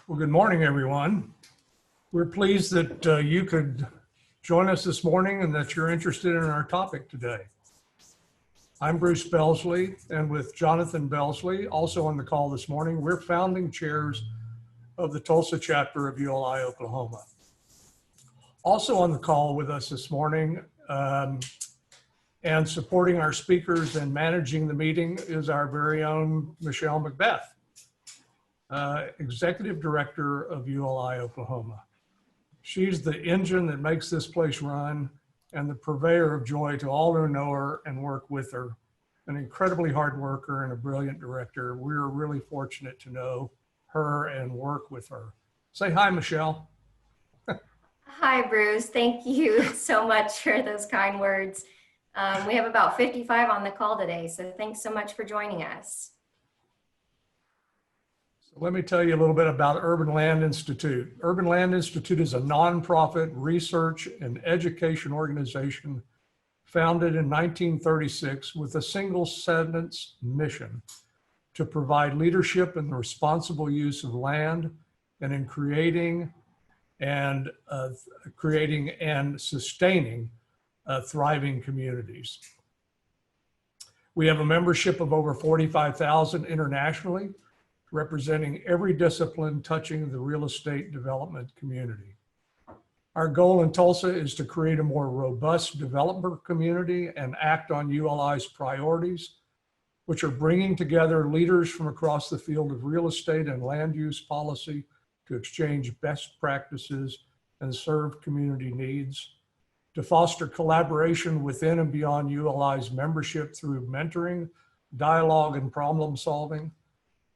Well, good morning, everyone. We're pleased that you could join us this morning and that you're interested in our topic today. I'm Bruce Belsley, and with Jonathan Belsley, also on the call this morning, we're founding chairs of the Tulsa chapter of ULI, Oklahoma. Also on the call with us this morning and supporting our speakers and managing the meeting is our very own Michelle Macbeth, Executive Director of ULI, Oklahoma. She's the engine that makes this place run and the purveyor of joy to all who know her and work with her. An incredibly hard worker and a brilliant director. We're really fortunate to know her and work with her. Say hi, Michelle. Hi, Bruce. Thank you so much for those kind words. We have about 55 on the call today, so thanks so much for joining us. So let me tell you a little bit about Urban Land Institute. Urban Land Institute is a nonprofit research and education organization founded in 1936 with a single sentence mission to provide leadership in the responsible use of land and in creating and sustaining thriving communities. We have a membership of over 45,000 internationally, representing every discipline touching the real estate development community. Our goal in Tulsa is to create a more robust developer community and act on ULI's priorities, which are bringing together leaders from across the field of real estate and land use policy to exchange best practices and serve community needs, to foster collaboration within and beyond ULI's membership through mentoring, dialogue, and problem solving,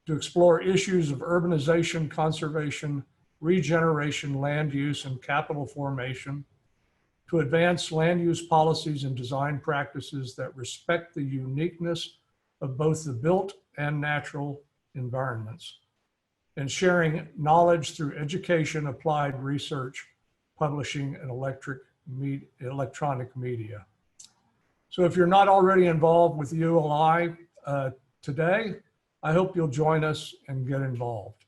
to explore issues of urbanization, conservation, regeneration, land use, and capital formation, to advance land use policies and design practices that respect the uniqueness of both the built and natural environments, and sharing knowledge through education, applied research, publishing, and electronic media. So if you're not already involved with ULI today, I hope you'll join us and get involved.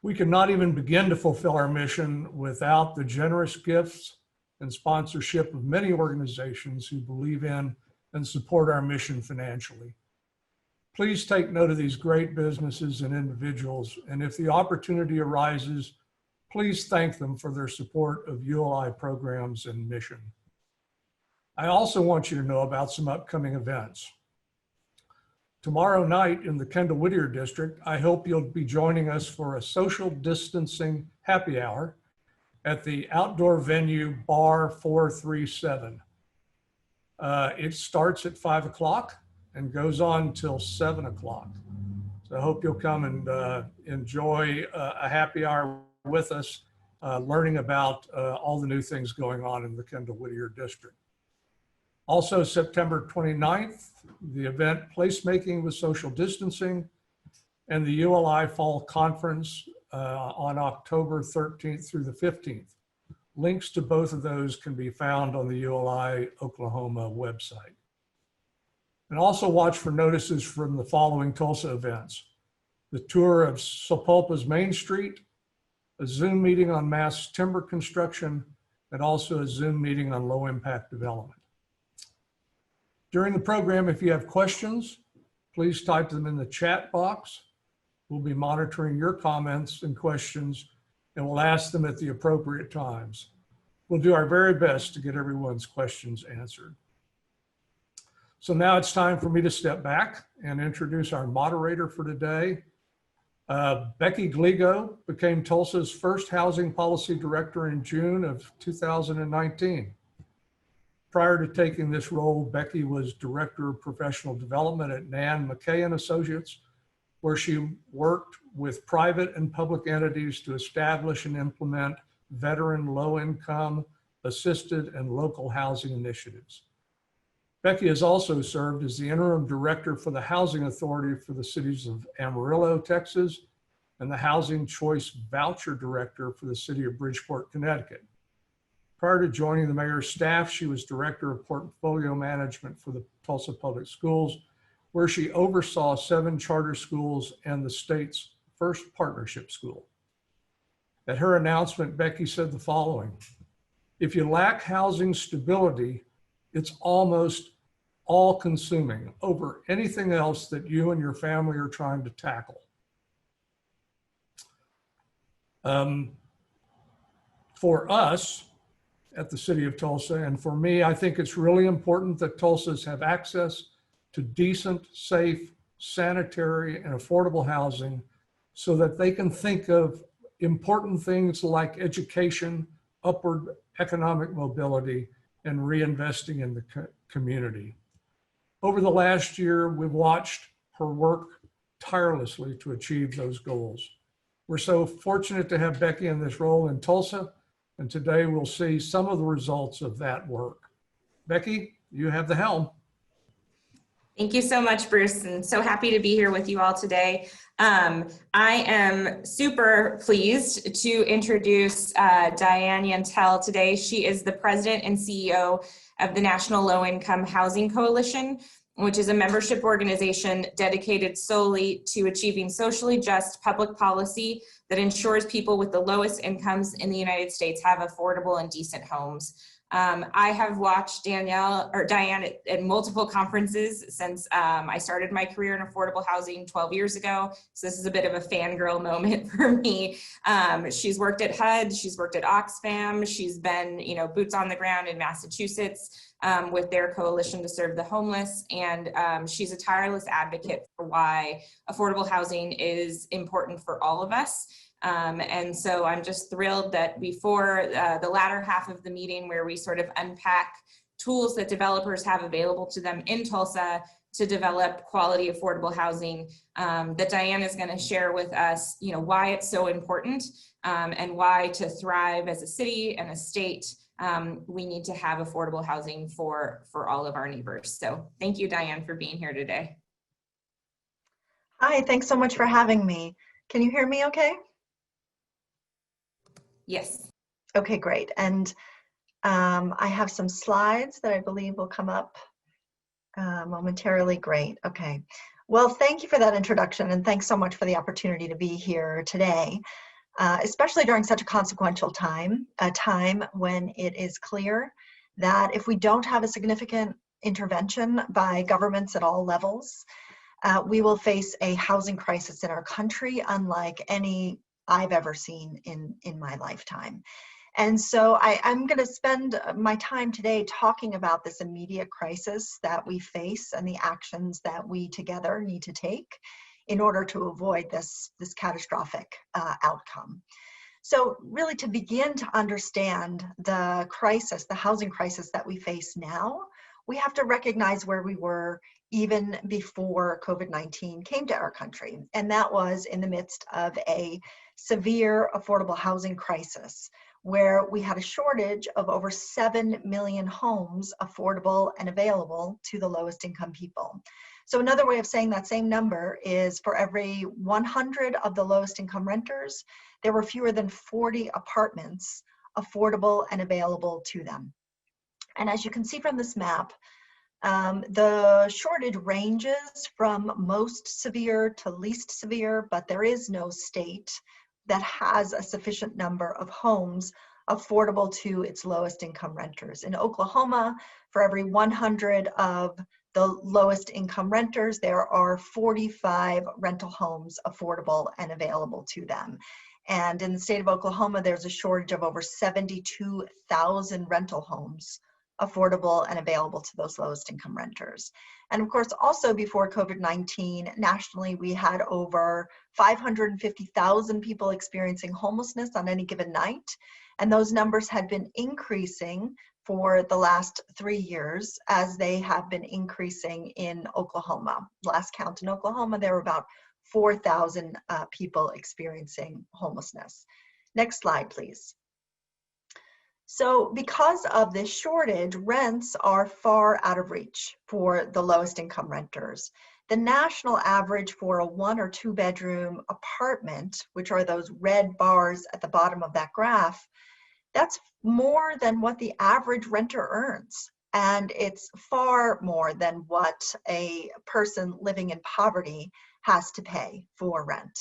We cannot even begin to fulfill our mission without the generous gifts and sponsorship of many organizations who believe in and support our mission financially. Please take note of these great businesses and individuals, and if the opportunity arises, please thank them for their support of ULI programs and mission. I also want you to know about some upcoming events. Tomorrow night in the Kendall-Whittier district, I hope you'll be joining us for a social distancing happy hour at the outdoor venue Bar 437. It starts at 5 o'clock and goes on till 7 o'clock. So I hope you'll come and enjoy a happy hour with us, learning about all the new things going on in the Kendall-Whittier district. Also, September 29th, the event Placemaking with Social Distancing and the ULI Fall Conference on October 13th through the 15th. Links to both of those can be found on the ULI Oklahoma website. And also watch for notices from the following Tulsa events: the tour of Sapulpa's Main Street, a Zoom meeting on mass timber construction, and also a Zoom meeting on low impact development. During the program, if you have questions, please type them in the chat box. We'll be monitoring your comments and questions, and we'll ask them at the appropriate times. We'll do our very best to get everyone's questions answered. So now it's time for me to step back and introduce our moderator for today. Becky Gligo became Tulsa's first housing policy director in June of 2019. Prior to taking this role, Becky was Director of Professional Development at Nan McKay & Associates, where she worked with private and public entities to establish and implement veteran, low-income, assisted, and local housing initiatives. Becky has also served as the Interim Director for the Housing Authority for the cities of Amarillo, Texas, and the Housing Choice Voucher Director for the city of Bridgeport, Connecticut. Prior to joining the mayor's staff, she was Director of Portfolio Management for the Tulsa Public Schools, where she oversaw 7 charter schools and the state's first partnership school. At her announcement, Becky said the following: "If you lack housing stability, it's almost all-consuming over anything else that you and your family are trying to tackle." For us at the City of Tulsa, and for me, I think it's really important that Tulsans have access to decent, safe, sanitary, and affordable housing so that they can think of important things like education, upward economic mobility, and reinvesting in the community. Over the last year, we've watched her work tirelessly to achieve those goals. We're so fortunate to have Becky in this role in Tulsa, and today we'll see some of the results of that work. Becky, you have the helm. Thank you so much, Bruce, and so happy to be here with you all today. I am super pleased to introduce Diane Yentel today. She is the president and CEO of the National Low Income Housing Coalition, which is a membership organization dedicated solely to achieving socially just public policy that ensures people with the lowest incomes in the United States have affordable and decent homes. I have watched Diane at multiple conferences since I started my career in affordable housing 12 years ago. So this is a bit of a fangirl moment for me. She's worked at HUD, she's worked at Oxfam, she's been, boots on the ground in Massachusetts with their coalition to serve the homeless. And she's a tireless advocate for why affordable housing is important for all of us. And so I'm just thrilled that before the latter half of the meeting, where we sort of unpack tools that developers have available to them in Tulsa to develop quality affordable housing, that Diane is going to share with us, why it's so important and why to thrive as a city and a state, we need to have affordable housing for all of our neighbors. So thank you, Diane, for being here today. Hi, thanks so much for having me. Can you hear me okay? Yes. Okay, great. And I have some slides that I believe will come up momentarily. Great. Okay. Well, thank you for that introduction, and thanks so much for the opportunity to be here today, especially during such a consequential time, a time when it is clear that if we don't have a significant intervention by governments at all levels, we will face a housing crisis in our country unlike any I've ever seen in my lifetime. And so I'm going to spend my time today talking about this immediate crisis that we face and the actions that we together need to take in order to avoid this catastrophic outcome. So really, to begin to understand the crisis, the housing crisis that we face now, we have to recognize where we were even before COVID-19 came to our country. And that was in the midst of a severe affordable housing crisis, where we had a shortage of over 7 million homes affordable and available to the lowest income people. So another way of saying that same number is for every 100 of the lowest income renters, there were fewer than 40 apartments affordable and available to them. And as you can see from this map, the shortage ranges from most severe to least severe, but there is no state that has a sufficient number of homes affordable to its lowest income renters. In Oklahoma, for every 100 of the lowest income renters, there are 45 rental homes affordable and available to them. And in the state of Oklahoma, there's a shortage of over 72,000 rental homes affordable and available to those lowest income renters. And of course, also before COVID-19, nationally, we had over 550,000 people experiencing homelessness on any given night. And those numbers had been increasing for the last 3 years as they have been increasing in Oklahoma. Last count in Oklahoma, there were about 4,000 people experiencing homelessness. Next slide, please. So because of this shortage, rents are far out of reach for the lowest income renters. The national average for a 1 or 2 bedroom apartment, which are those red bars at the bottom of that graph, that's more than what the average renter earns. And it's far more than what a person living in poverty has to pay for rent.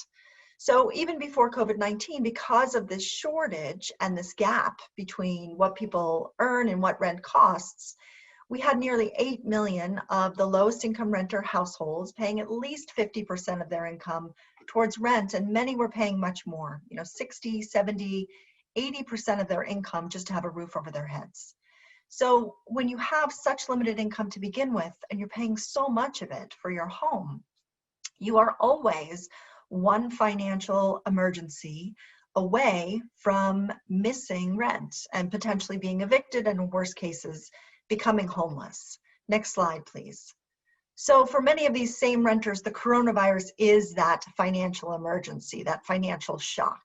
So even before COVID-19, because of this shortage and this gap between what people earn and what rent costs, we had nearly 8 million of the lowest income renter households paying at least 50% of their income towards rent, and many were paying much more, 60, 70, 80% of their income just to have a roof over their heads. So when you have such limited income to begin with, and you're paying so much of it for your home, you are always one financial emergency away from missing rent and potentially being evicted, and in worst cases, becoming homeless. Next slide, please. So for many of these same renters, the coronavirus is that financial emergency, that financial shock.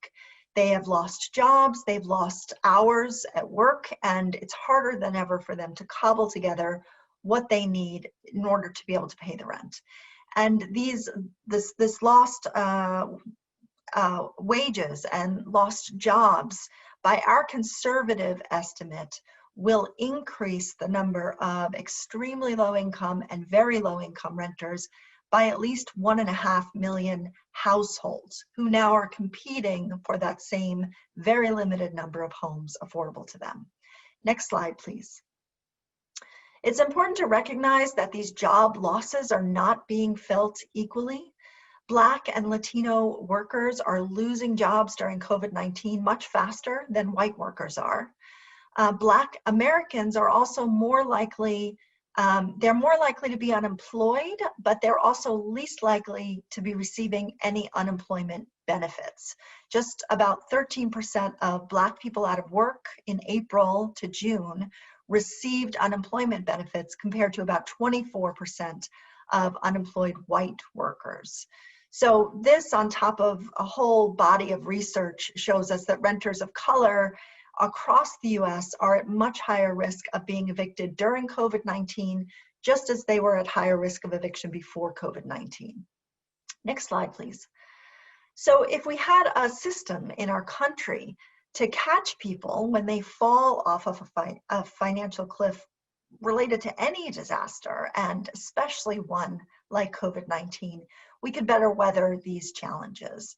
They have lost jobs, they've lost hours at work, and it's harder than ever for them to cobble together what they need in order to be able to pay the rent. And this lost wages and lost jobs, by our conservative estimate, will increase the number of extremely low income and very low income renters by at least 1.5 million households who now are competing for that same very limited number of homes affordable to them. Next slide, please. It's important to recognize that these job losses are not being felt equally. Black and Latino workers are losing jobs during COVID-19 much faster than white workers are. Black Americans are also more likely, they're more likely to be unemployed, but they're also least likely to be receiving any unemployment benefits. Just about 13% of Black people out of work in April to June received unemployment benefits, compared to about 24% of unemployed white workers. So this, on top of a whole body of research, shows us that renters of color across the US are at much higher risk of being evicted during COVID-19, just as they were at higher risk of eviction before COVID-19. Next slide, please. So if we had a system in our country to catch people when they fall off of a financial cliff related to any disaster, and especially one like COVID-19, we could better weather these challenges.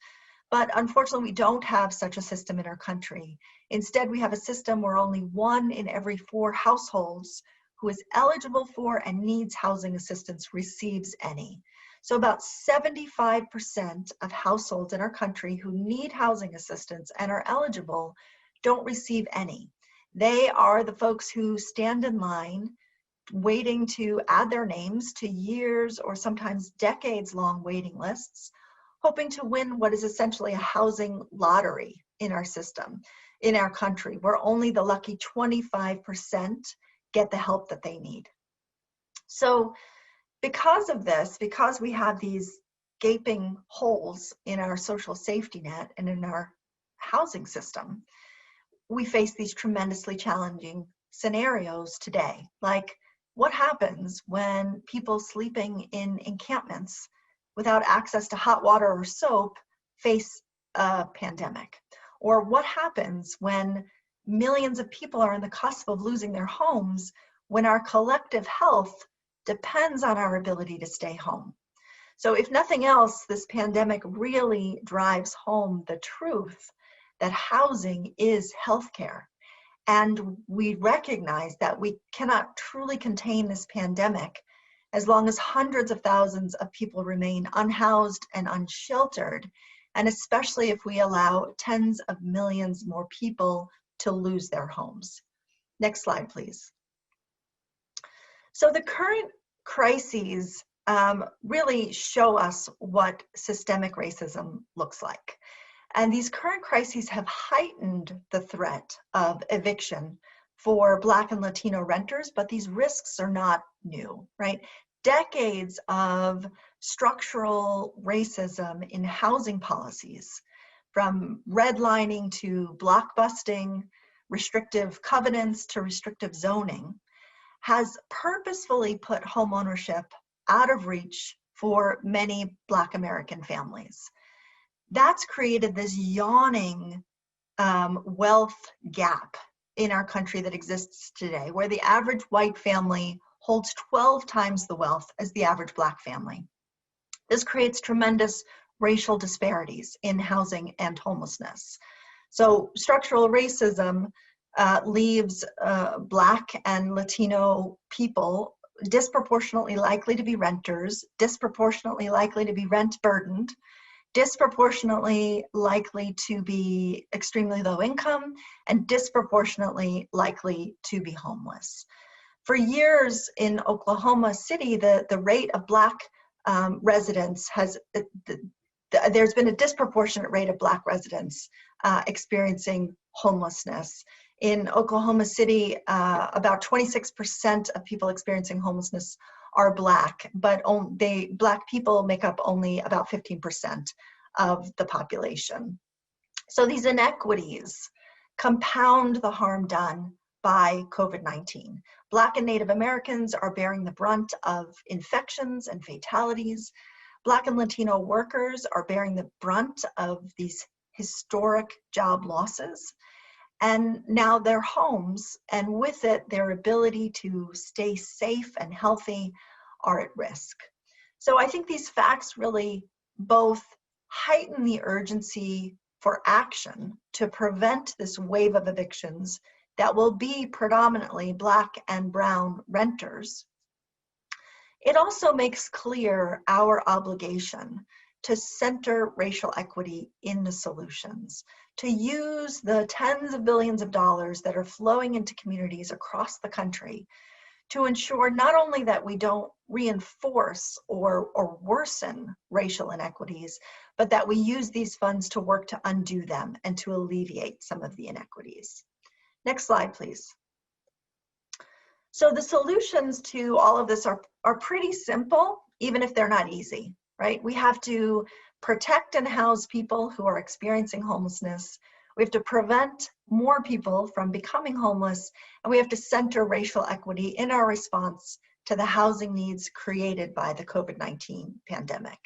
But unfortunately, we don't have such a system in our country. Instead, we have a system where only 1 in every 4 households who is eligible for and needs housing assistance receives any. So about 75% of households in our country who need housing assistance and are eligible don't receive any. They are the folks who stand in line waiting to add their names to years or sometimes decades-long waiting lists, hoping to win what is essentially a housing lottery in our system, in our country, where only the lucky 25% get the help that they need. So because of this, because we have these gaping holes in our social safety net and in our housing system, we face these tremendously challenging scenarios today. Like, what happens when people sleeping in encampments without access to hot water or soap face a pandemic? Or what happens when millions of people are on the cusp of losing their homes, when our collective health depends on our ability to stay home? So if nothing else, this pandemic really drives home the truth that housing is healthcare. And we recognize that we cannot truly contain this pandemic as long as hundreds of thousands of people remain unhoused and unsheltered, and especially if we allow tens of millions more people to lose their homes. Next slide, please. So the current crises really show us what systemic racism looks like. And these current crises have heightened the threat of eviction for Black and Latino renters, but these risks are not new, right? Decades of structural racism in housing policies, from redlining to blockbusting, restrictive covenants to restrictive zoning, has purposefully put homeownership out of reach for many Black American families. That's created this yawning wealth gap in our country that exists today, where the average white family holds 12 times the wealth as the average Black family. This creates tremendous racial disparities in housing and homelessness. So structural racism leaves Black and Latino people disproportionately likely to be renters, disproportionately likely to be rent burdened, disproportionately likely to be extremely low income, and disproportionately likely to be homeless. For years in Oklahoma City, the rate of Black residents there's been a disproportionate rate of Black residents experiencing homelessness. In Oklahoma City, about 26% of people experiencing homelessness are Black, but Black people make up only about 15% of the population. So these inequities compound the harm done by COVID-19. Black and Native Americans are bearing the brunt of infections and fatalities. Black and Latino workers are bearing the brunt of these historic job losses. And now their homes, and with it, their ability to stay safe and healthy, are at risk. So I think these facts really both heighten the urgency for action to prevent this wave of evictions that will be predominantly Black and brown renters. It also makes clear our obligation to center racial equity in the solutions, to use the tens of billions of dollars that are flowing into communities across the country to ensure not only that we don't reinforce or worsen racial inequities, but that we use these funds to work to undo them and to alleviate some of the inequities. Next slide, please. So the solutions to all of this are pretty simple, even if they're not easy, right? We have to protect and house people who are experiencing homelessness. We have to prevent more people from becoming homeless, and we have to center racial equity in our response to the housing needs created by the COVID-19 pandemic.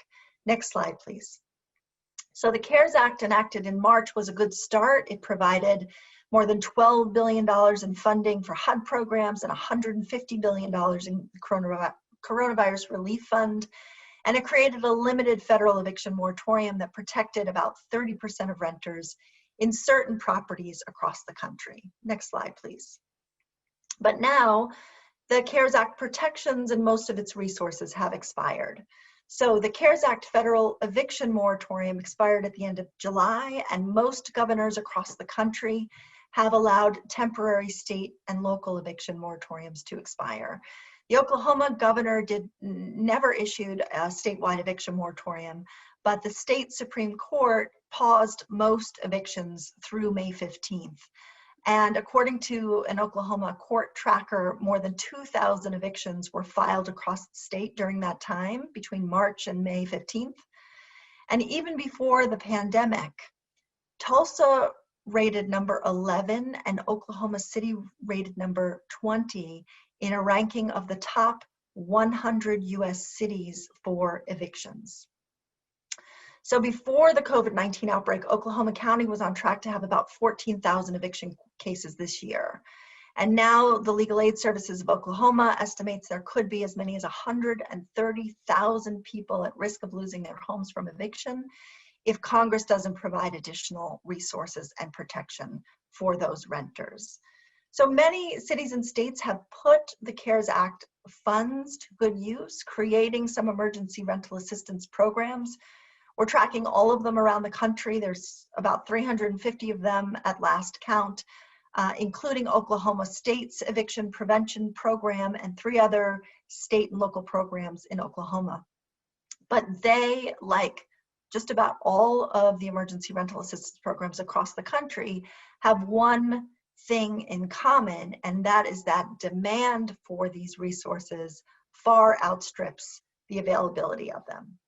Next slide, please. So the CARES Act, enacted in March, was a good start. It provided more than $12 billion in funding for HUD programs and $150 billion in coronavirus relief fund. And it created a limited federal eviction moratorium that protected about 30% of renters in certain properties across the country. Next slide, please. But now the CARES Act protections and most of its resources have expired. So the CARES Act federal eviction moratorium expired at the end of July, and most governors across the country have allowed temporary state and local eviction moratoriums to expire. The Oklahoma governor never issued a statewide eviction moratorium, but the state Supreme Court paused most evictions through May 15th. And according to an Oklahoma court tracker, more than 2,000 evictions were filed across the state during that time, between March and May 15th. And even before the pandemic, Tulsa rated number 11 and Oklahoma City rated number 20 in a ranking of the top 100 US cities for evictions. So before the COVID-19 outbreak, Oklahoma County was on track to have about 14,000 eviction cases this year. And now the Legal Aid Services of Oklahoma estimates there could be as many as 130,000 people at risk of losing their homes from eviction if Congress doesn't provide additional resources and protection for those renters. So many cities and states have put the CARES Act funds to good use, creating some emergency rental assistance programs. We're tracking all of them around the country. There's about 350 of them at last count, including Oklahoma State's eviction prevention program and 3 other state and local programs in Oklahoma. But they, like just about all of the emergency rental assistance programs across the country, have one thing in common, and that is that demand for these resources far outstrips the availability of them.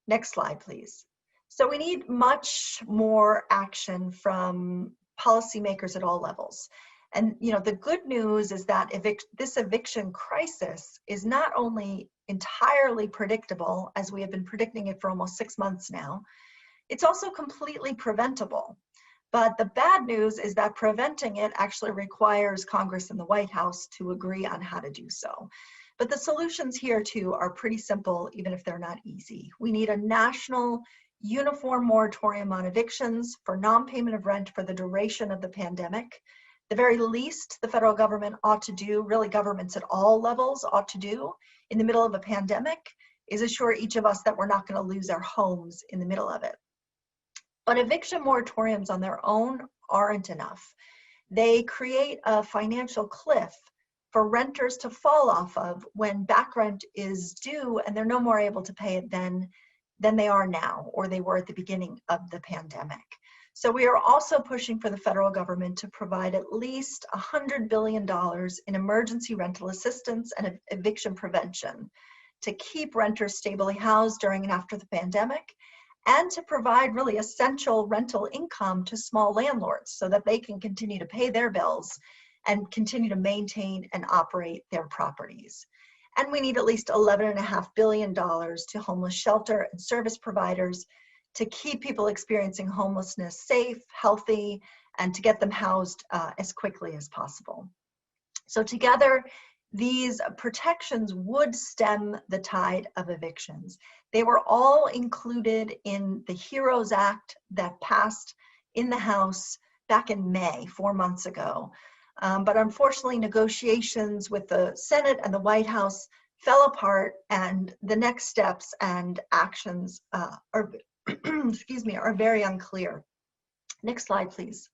Next slide, please. So we need much more action from policymakers at all levels. And the good news is that this eviction crisis is not only entirely predictable, as we have been predicting it for almost 6 months now, it's also completely preventable. But the bad news is that preventing it actually requires Congress and the White House to agree on how to do so. But the solutions here too are pretty simple, even if they're not easy. We need a national uniform moratorium on evictions for non-payment of rent for the duration of the pandemic. The very least the federal government ought to do, really governments at all levels ought to do in the middle of a pandemic, is assure each of us that we're not going to lose our homes in the middle of it. But eviction moratoriums on their own aren't enough. They create a financial cliff for renters to fall off of when back rent is due and they're no more able to pay it than they are now, or they were at the beginning of the pandemic. So we are also pushing for the federal government to provide at least $100 billion in emergency rental assistance and eviction prevention to keep renters stably housed during and after the pandemic, and to provide really essential rental income to small landlords so that they can continue to pay their bills and continue to maintain and operate their properties. And we need at least $11.5 billion to homeless shelter and service providers to keep people experiencing homelessness safe, healthy, and to get them housed as quickly as possible. So together, these protections would stem the tide of evictions. They were all included in the HEROES Act that passed in the House back in May, 4 months ago. But unfortunately, negotiations with the Senate and the White House fell apart, and the next steps and actions are, excuse me, are very unclear. Next slide, please.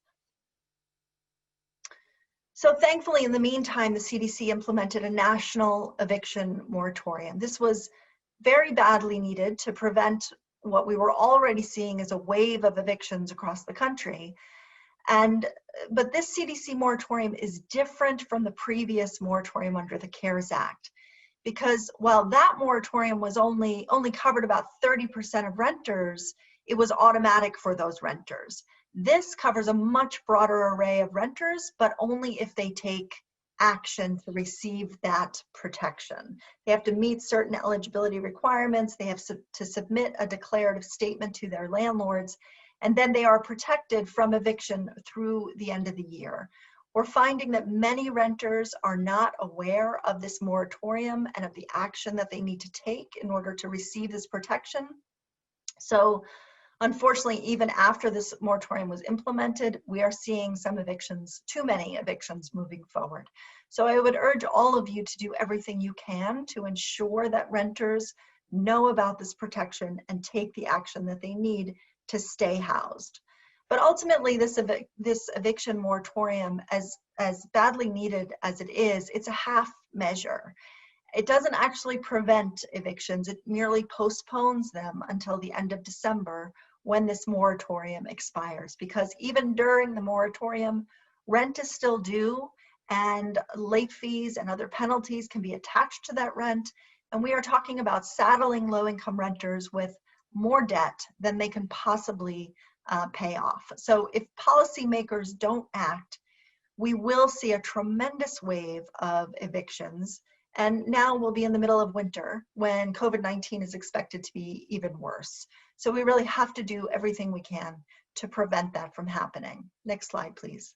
So thankfully, in the meantime, the CDC implemented a national eviction moratorium. This was very badly needed to prevent what we were already seeing as a wave of evictions across the country. But this CDC moratorium is different from the previous moratorium under the CARES Act, because while that moratorium was only covered about 30% of renters, it was automatic for those renters. This covers a much broader array of renters, but only if they take action to receive that protection. They have to meet certain eligibility requirements. They have to submit a declarative statement to their landlords, and then they are protected from eviction through the end of the year. We're finding that many renters are not aware of this moratorium and of the action that they need to take in order to receive this protection. So unfortunately, even after this moratorium was implemented, we are seeing some evictions, too many evictions moving forward. So I would urge all of you to do everything you can to ensure that renters know about this protection and take the action that they need to stay housed. But ultimately, this eviction moratorium, as badly needed as it is, it's a half measure. It doesn't actually prevent evictions. It merely postpones them until the end of December when this moratorium expires, because even during the moratorium, rent is still due and late fees and other penalties can be attached to that rent. And we are talking about saddling low-income renters with more debt than they can possibly pay off. So if policymakers don't act, we will see a tremendous wave of evictions. And now we'll be in the middle of winter when COVID-19 is expected to be even worse. So we really have to do everything we can to prevent that from happening. Next slide, please.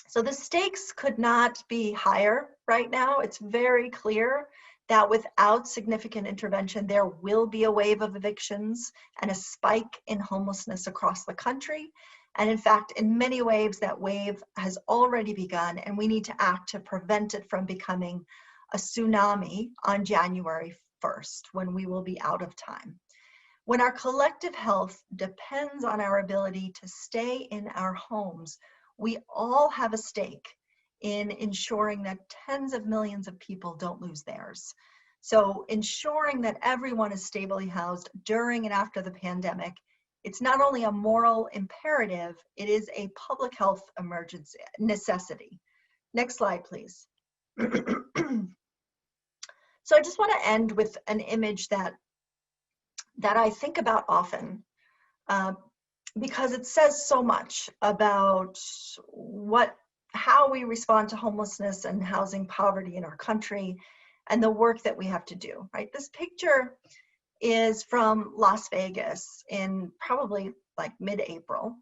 So the stakes could not be higher right now. It's very clear that without significant intervention, there will be a wave of evictions and a spike in homelessness across the country. And in fact, in many ways, that wave has already begun, and we need to act to prevent it from becoming a tsunami on January 1st, when we will be out of time. When our collective health depends on our ability to stay in our homes, we all have a stake in ensuring that tens of millions of people don't lose theirs. So ensuring that everyone is stably housed during and after the pandemic, it's not only a moral imperative, it is a public health emergency necessity. Next slide, please. So I just want to end with an image that I think about often, because it says so much about how we respond to homelessness and housing poverty in our country and the work that we have to do, right? This picture is from Las Vegas in probably like mid-April.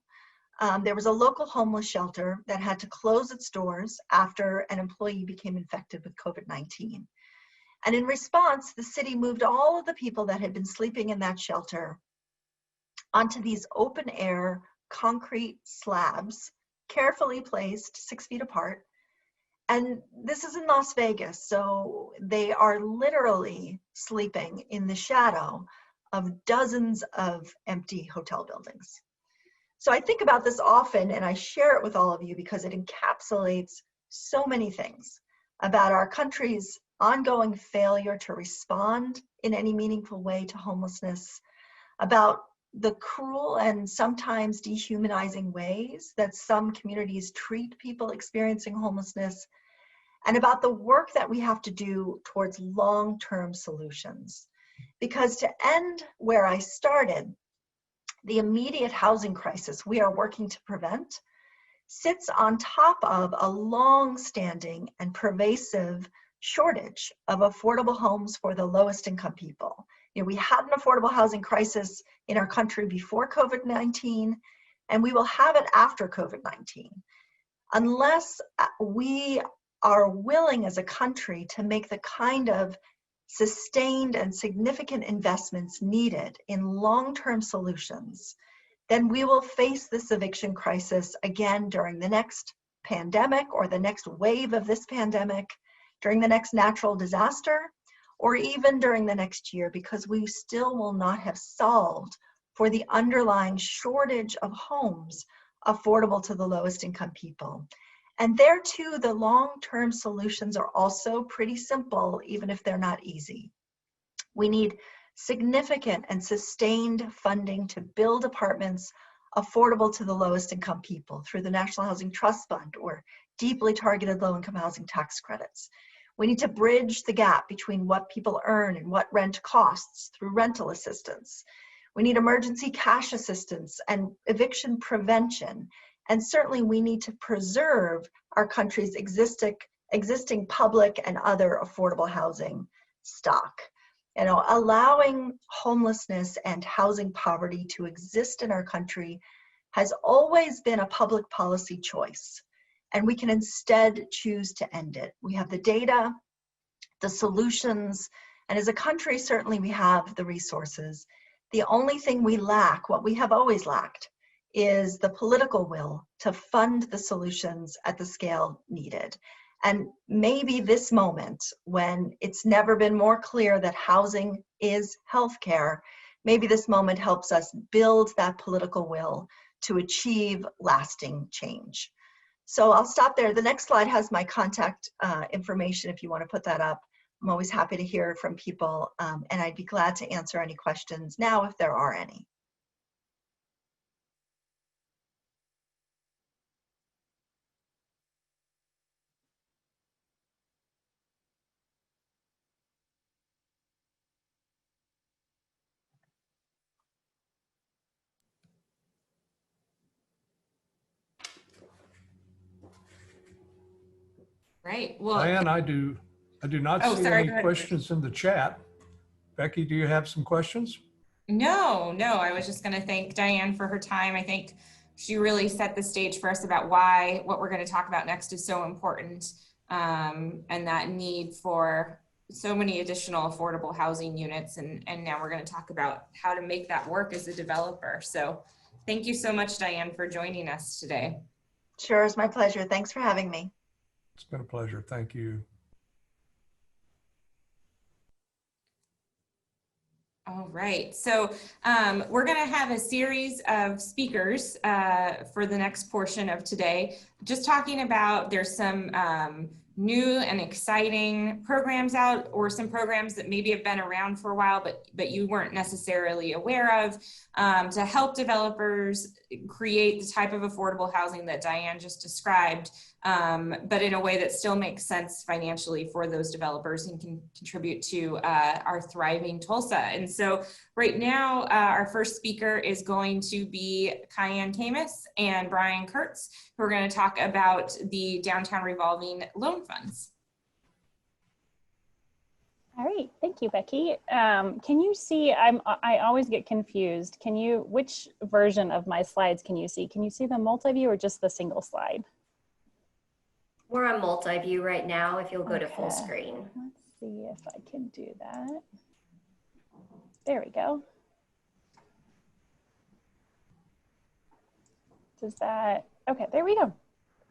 There was a local homeless shelter that had to close its doors after an employee became infected with COVID-19. And in response, the city moved all of the people that had been sleeping in that shelter onto these open air concrete slabs, carefully placed 6 feet apart. And this is in Las Vegas, so they are literally sleeping in the shadow of dozens of empty hotel buildings. So I think about this often, and I share it with all of you because it encapsulates so many things about our country's ongoing failure to respond in any meaningful way to homelessness, about the cruel and sometimes dehumanizing ways that some communities treat people experiencing homelessness, and about the work that we have to do towards long-term solutions. Because to end where I started, the immediate housing crisis we are working to prevent sits on top of a long-standing and pervasive shortage of affordable homes for the lowest income people. You know, we had an affordable housing crisis in our country before COVID-19, and we will have it after COVID-19. Unless we are willing as a country to make the kind of sustained and significant investments needed in long-term solutions, then we will face this eviction crisis again during the next pandemic or the next wave of this pandemic, during the next natural disaster, or even during the next year, because we still will not have solved for the underlying shortage of homes affordable to the lowest income people. And there too, the long-term solutions are also pretty simple, even if they're not easy. We need significant and sustained funding to build apartments affordable to the lowest income people through the National Housing Trust Fund or deeply targeted low-income housing tax credits. We need to bridge the gap between what people earn and what rent costs through rental assistance. We need emergency cash assistance and eviction prevention. And certainly we need to preserve our country's existing public and other affordable housing stock. You know, allowing homelessness and housing poverty to exist in our country has always been a public policy choice, and we can instead choose to end it. We have the data, the solutions, and as a country, certainly we have the resources. The only thing we lack, what we have always lacked, is the political will to fund the solutions at the scale needed. And maybe this moment, when it's never been more clear that housing is healthcare, maybe this moment helps us build that political will to achieve lasting change. So I'll stop there. The next slide has my contact information if you want to put that up. I'm always happy to hear from people, and I'd be glad to answer any questions now if there are any. Right. Well, Diane, I do not Oh, see sorry, any go ahead. questions in the chat. Becky, do you have some questions? No, I was just going to thank Diane for her time. I think she really set the stage for us about why what we're going to talk about next is so important, and that need for so many additional affordable housing units. And now we're going to talk about how to make that work as a developer. So thank you so much, Diane, for joining us today. Sure, it's my pleasure. Thanks for having me. It's been a pleasure. Thank you. All right, so we're going to have a series of speakers for the next portion of today, just talking about there's some new and exciting programs out, or some programs that maybe have been around for a while but you weren't necessarily aware of, to help developers create the type of affordable housing that Diane just described, but in a way that still makes sense financially for those developers and can contribute to our thriving Tulsa. And so right now, our first speaker is going to be Kian and Brian Kurtz, who are going to talk about the Downtown Revolving Loan Funds. All right, thank you, Becky. Can you see, I always get confused. Which version of my slides can you see? Can you see the multi-view or just the single slide? We're on multi-view right now, if you'll go to full Okay. screen. Let's see if I can do that. There we go. Does that, okay, there we go.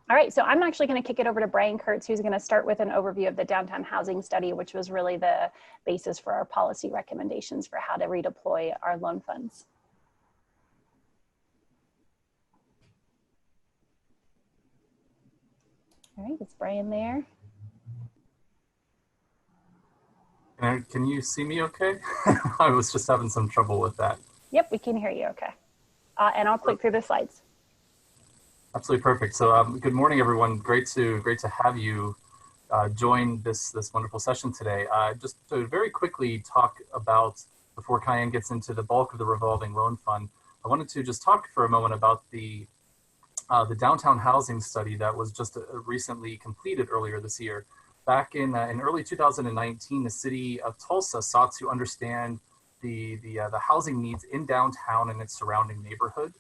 All right, so I'm actually going to kick it over to Brian Kurtz, who's going to start with an overview of the downtown housing study, which was really the basis for our policy recommendations for how to redeploy our loan funds. All right, is Brian there? Can you see me okay? I was just having some trouble with that. Yep, we can hear you okay. And I'll click through the slides. Absolutely perfect. So good morning, everyone. Great to have you join this wonderful session today. Just to very quickly talk about, before Kian gets into the bulk of the revolving loan fund, I wanted to just talk for a moment about the downtown housing study that was just recently completed earlier this year. Back in early 2019, the city of Tulsa sought to understand the housing needs in downtown and its surrounding neighborhood.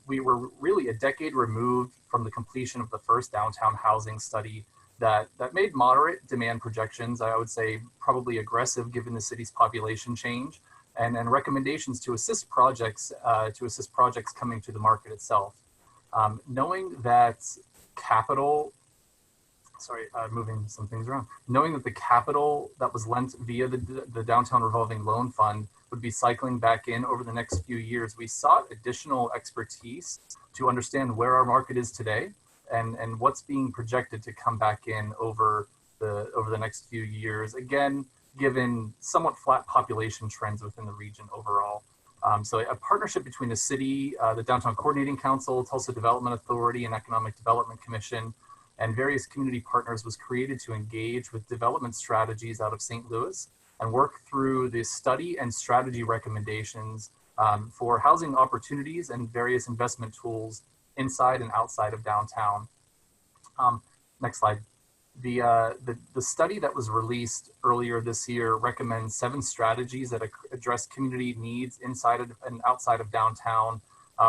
We were really a decade removed from the completion of the first downtown housing study that made moderate demand projections, I would say probably aggressive given the city's population change, and recommendations to assist projects coming to the market itself. Knowing that moving some things around. Knowing that the capital that was lent via the Downtown Revolving Loan Fund would be cycling back in over the next few years, we sought additional expertise to understand where our market is today and what's being projected to come back in over the next few years. Again, given somewhat flat population trends within the region overall. So a partnership between the city, the Downtown Coordinating Council, Tulsa Development Authority, and Economic Development Commission, and various community partners was created to engage with development strategies out of St. Louis and work through the study and strategy recommendations for housing opportunities and various investment tools inside and outside of downtown. Next slide. The study that was released earlier this year recommends 7 strategies that address community needs inside and outside of downtown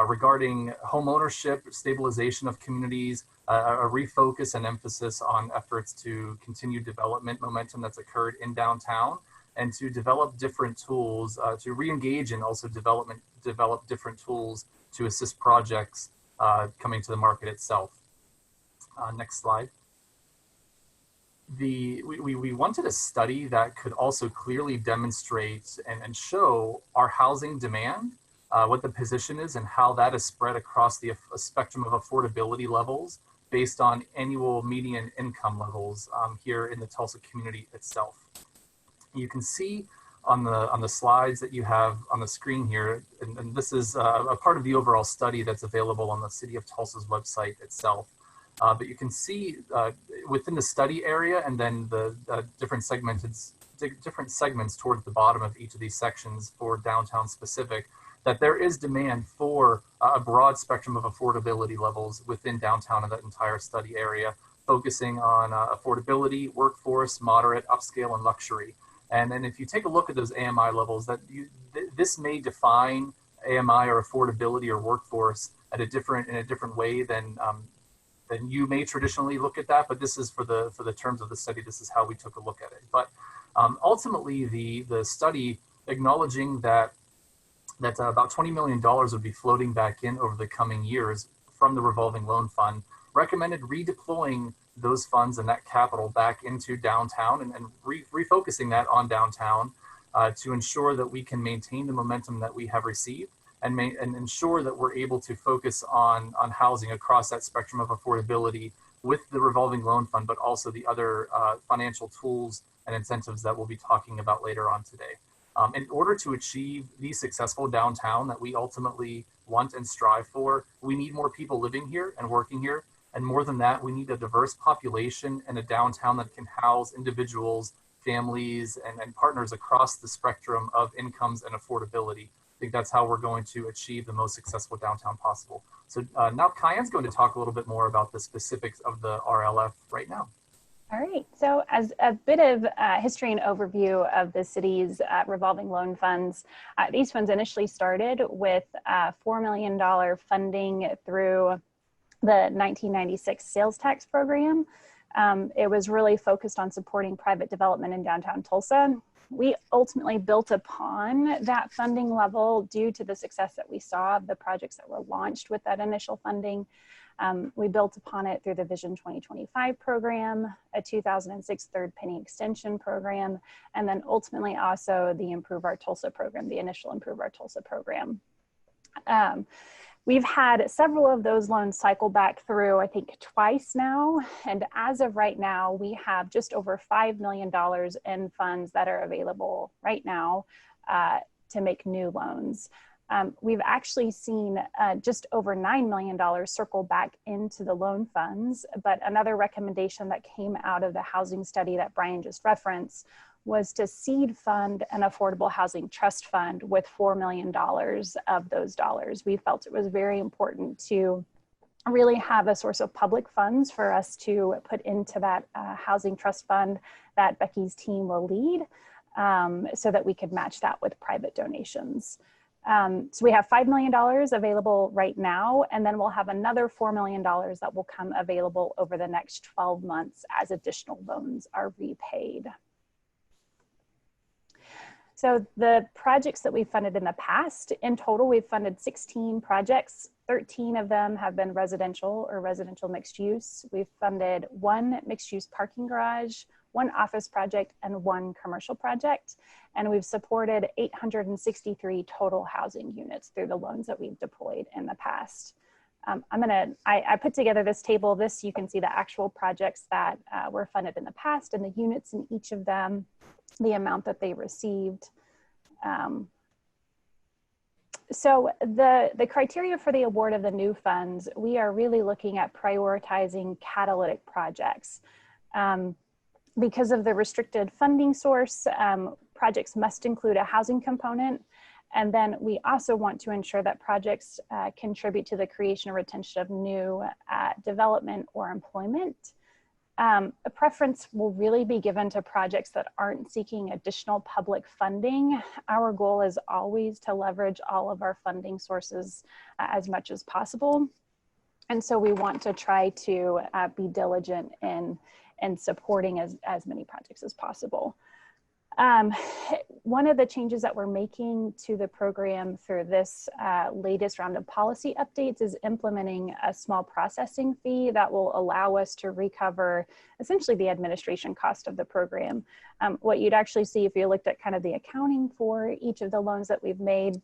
regarding home ownership, stabilization of communities, a refocus and emphasis on efforts to continue development momentum that's occurred in downtown, and to develop different tools, to re-engage and also develop different tools to assist projects coming to the market itself. Next slide. We wanted a study that could also clearly demonstrate and show our housing demand, what the position is and how that is spread across the spectrum of affordability levels based on annual median income levels here in the Tulsa community itself. You can see on the slides that you have on the screen here, and this is a part of the overall study that's available on the City of Tulsa's website itself. But you can see within the study area and then the different segments towards the bottom of each of these sections for downtown specific, that there is demand for a broad spectrum of affordability levels within downtown and that entire study area, focusing on affordability, workforce, moderate, upscale, and luxury. And then if you take a look at those AMI levels, this may define AMI or affordability or workforce in a different way than you may traditionally look at that, but this is for the terms of the study, this is how we took a look at it. But ultimately, the study acknowledging that about $20 million would be floating back in over the coming years from the revolving loan fund, recommended redeploying those funds and that capital back into downtown and refocusing that on downtown to ensure that we can maintain the momentum that we have received and ensure that we're able to focus on housing across that spectrum of affordability with the revolving loan fund, but also the other financial tools and incentives that we'll be talking about later on today. In order to achieve the successful downtown that we ultimately want and strive for, we need more people living here and working here. And more than that, we need a diverse population and a downtown that can house individuals, families, and partners across the spectrum of incomes and affordability. I think that's how we're going to achieve the most successful downtown possible. So now Kian's going to talk a little bit more about the specifics of the RLF right now. All right, so as a bit of history and overview of the city's revolving loan funds, these funds initially started with $4 million funding through the 1996 sales tax program, It was really focused on supporting private development in downtown Tulsa. We ultimately built upon that funding level due to the success that we saw of the projects that were launched with that initial funding. We built upon it through the Vision 2025 program, a 2006 third penny extension program, and then ultimately also the Improve Our Tulsa program, the initial Improve Our Tulsa program. We've had several of those loans cycle back through, I think, twice now. And as of right now, we have just over $5 million in funds that are available right now to make new loans. We've actually seen just over $9 million circle back into the loan funds. But another recommendation that came out of the housing study that Brian just referenced was to seed fund an affordable housing trust fund with $4 million of those dollars. We felt it was very important to really have a source of public funds for us to put into that housing trust fund that Becky's team will lead, so that we could match that with private donations. So we have $5 million available right now, and then we'll have another $4 million that will come available over the next 12 months as additional loans are repaid. So the projects that we funded in the past, in total, we've funded 16 projects. 13 of them have been residential or residential mixed use. We've funded 1 mixed use parking garage, 1 office project, and 1 commercial project. And we've supported 863 total housing units through the loans that we've deployed in the past. I put together this table. This, you can see the actual projects that were funded in the past and the units in each of them, the amount that they received. So the criteria for the award of the new funds, we are really looking at prioritizing catalytic projects. Because of the restricted funding source, projects must include a housing component. And then we also want to ensure that projects contribute to the creation or retention of new development or employment. A preference will really be given to projects that aren't seeking additional public funding. Our goal is always to leverage all of our funding sources as much as possible. And so we want to try to be diligent in supporting as many projects as possible. One of the changes that we're making to the program through this latest round of policy updates is implementing a small processing fee that will allow us to recover essentially the administration cost of the program. What you'd actually see if you looked at kind of the accounting for each of the loans that we've made,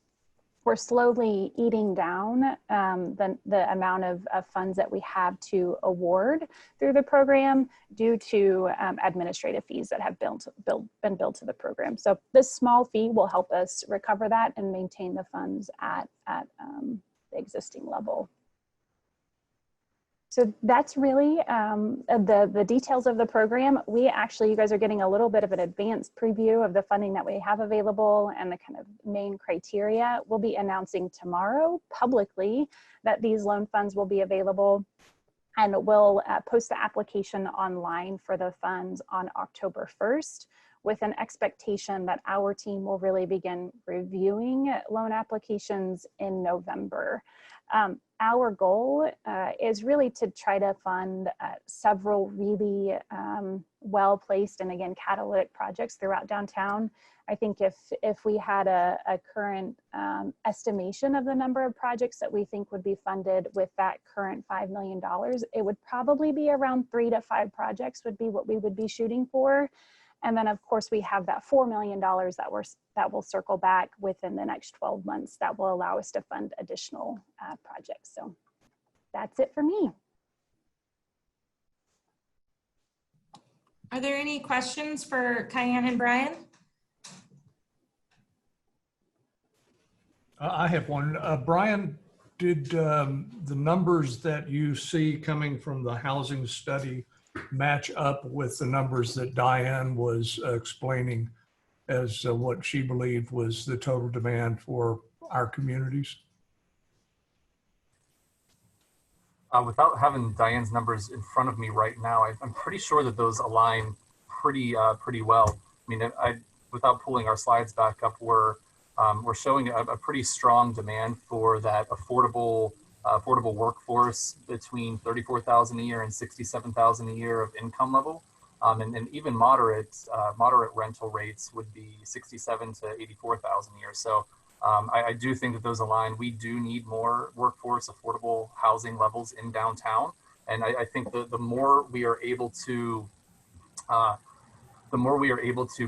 we're slowly eating down the amount of funds that we have to award through the program due to administrative fees that have been billed to the program. So this small fee will help us recover that and maintain the funds at the existing level. So that's really the details of the program. You guys are getting a little bit of an advanced preview of the funding that we have available and the kind of main criteria. We'll be announcing tomorrow publicly that these loan funds will be available, and we'll post the application online for the funds on October 1st, with an expectation that our team will really begin reviewing loan applications in November. Our goal is really to try to fund several really well-placed and again, catalytic projects throughout downtown. I think if we had a current estimation of the number of projects that we think would be funded with that current $5 million, it would probably be around 3 to 5 projects would be what we would be shooting for. And then of course we have that $4 million that will circle back within the next 12 months that will allow us to fund additional projects. So that's it for me. Are there any questions for Kian and Brian? I have one. Brian, did the numbers that you see coming from the housing study match up with the numbers that Diane was explaining as what she believed was the total demand for our communities? Without having Diane's numbers in front of me right now, I'm pretty sure that those align pretty well. I mean, without pulling our slides back up, we're showing a pretty strong demand for that affordable affordable workforce between 34,000 a year and 67,000 a year of income level. And even moderate rental rates would be 67 to 84,000 a year. So I do think that those align. We do need more workforce affordable housing levels in downtown. And I think the more we are able to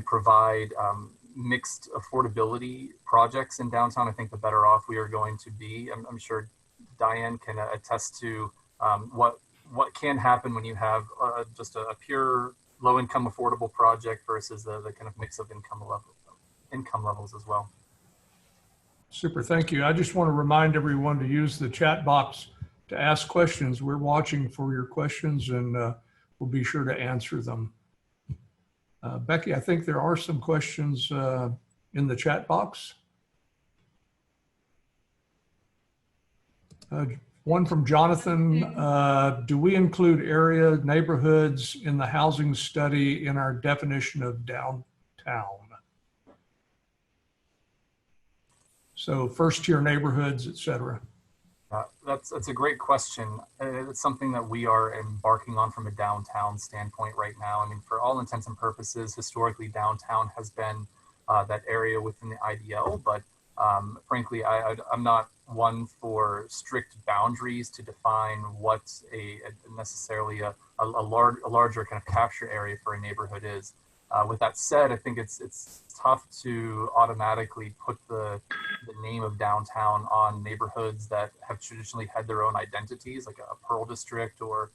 provide mixed affordability projects in downtown, I think the better off we are going to be. I'm sure Diane can attest to what can happen when you have just a pure low-income affordable project versus the kind of mix of income levels as well. Super, thank you. I just want to remind everyone to use the chat box to ask questions. We're watching for your questions and we'll be sure to answer them. Becky, I think there are some questions in the chat box. One from Jonathan. Do we include area neighborhoods in the housing study in our definition of downtown? So first tier neighborhoods, et cetera. That's a great question. It's something that we are embarking on from a downtown standpoint right now. I mean, for all intents and purposes, historically downtown has been that area within the IDL, but frankly, I'm not one for strict boundaries to define what's necessarily a larger kind of capture area for a neighborhood is. With that said, I think it's tough to automatically put the name of downtown on neighborhoods that have traditionally had their own identities, like a Pearl District or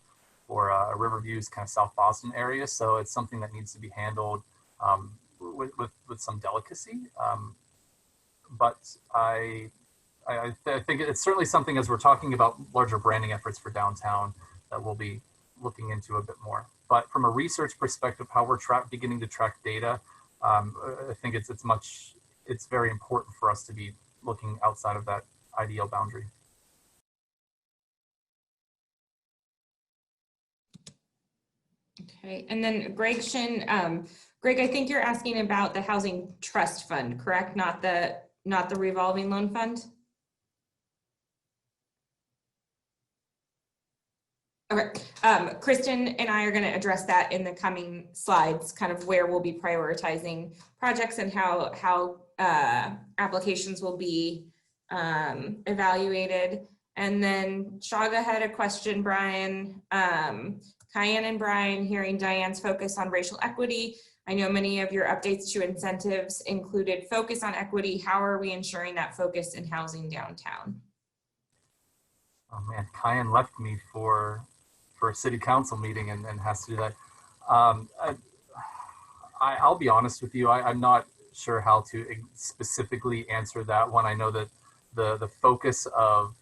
a Riverview's kind of South Boston area. So it's something that needs to be handled with some delicacy. But I think it's certainly something, as we're talking about larger branding efforts for downtown, that we'll be looking into a bit more. But from a research perspective, how we're beginning to track data, I think it's very important for us to be looking outside of that ideal boundary. Okay, and then Greg Shin, Greg, I think you're asking about the Housing Trust Fund, correct? Not the Revolving Loan Fund? Okay, Kristen and I are going to address that in the coming slides, kind of where we'll be prioritizing projects and how applications will be evaluated. And then Shaga had a question, Brian. Kian and Brian, hearing Diane's focus on racial equity. I know many of your updates to incentives included focus on equity. How are we ensuring that focus in housing downtown? Oh man, Kian left me for a city council meeting and has to do that. I'll be honest with you, I'm not sure how to specifically answer that one. I know that the focus of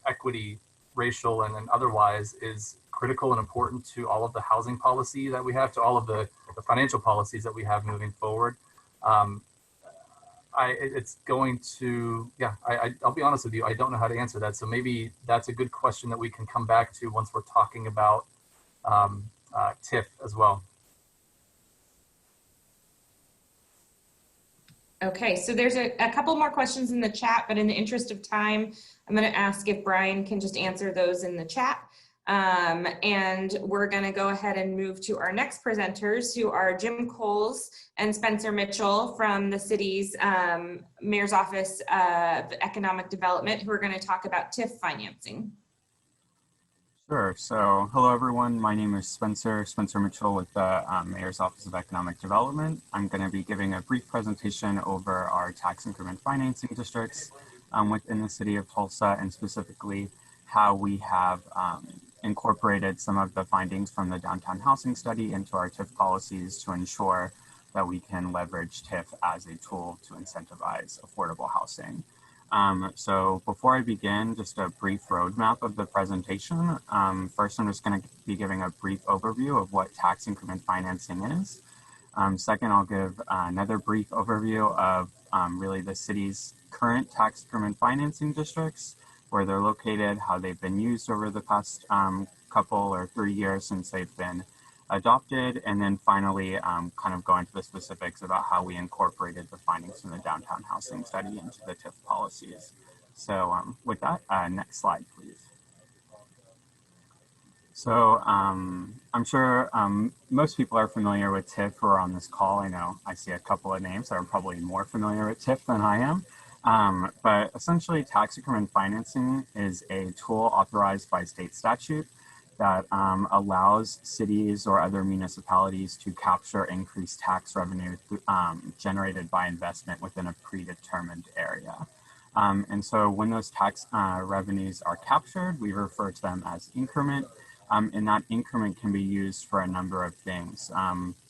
equity, racial and otherwise, is critical and important to all of the housing policy that we have, to all of the financial policies that we have moving forward. It's going to, yeah, I'll be honest with you, I don't know how to answer that. So maybe that's a good question that we can come back to once we're talking about TIF as well. Okay, so there's a couple more questions in the chat, but in the interest of time, I'm going to ask if Brian can just answer those in the chat. And we're going to go ahead and move to our next presenters, who are Jim Coles and Spencer Mitchell from the city's Mayor's Office of Economic Development, who are going to talk about TIF financing. Sure. So hello, everyone. My name is Spencer Mitchell with the Mayor's Office of Economic Development. I'm going to be giving a brief presentation over our tax increment financing districts within the city of Tulsa, and specifically how we have incorporated some of the findings from the downtown housing study into our TIF policies to ensure that we can leverage TIF as a tool to incentivize affordable housing. So before I begin, just a brief roadmap of the presentation. First, I'm just going to be giving a brief overview of what tax increment financing is. Second, I'll give another brief overview of really the city's current tax increment financing districts, where they're located, how they've been used over the past couple or 3 years since they've been adopted, and then finally kind of go into the specifics about how we incorporated the findings from the downtown housing study into the TIF policies. So with that, next slide, please. So I'm sure most people are familiar with TIF who are on this call. I know I see a couple of names that are probably more familiar with TIF than I am. But essentially, tax increment financing is a tool authorized by state statute that allows cities or other municipalities to capture increased tax revenue generated by investment within a predetermined area. And so when those tax revenues are captured, we refer to them as increment. And that increment can be used for a number of things,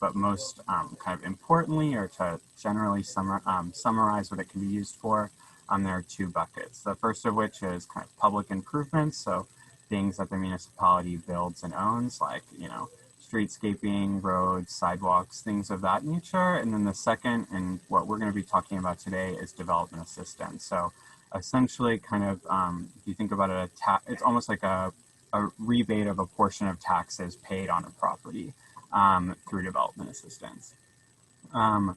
but most kind of importantly, or to generally summarize what it can be used for, there are two buckets. The first of which is kind of public improvements, so things that the municipality builds and owns, like, you know, streetscaping, roads, sidewalks, things of that nature. And then the second, and what we're going to be talking about today, is development assistance. So essentially, kind of, if you think about it, it's almost like a rebate of a portion of taxes paid on a property through development assistance. Kind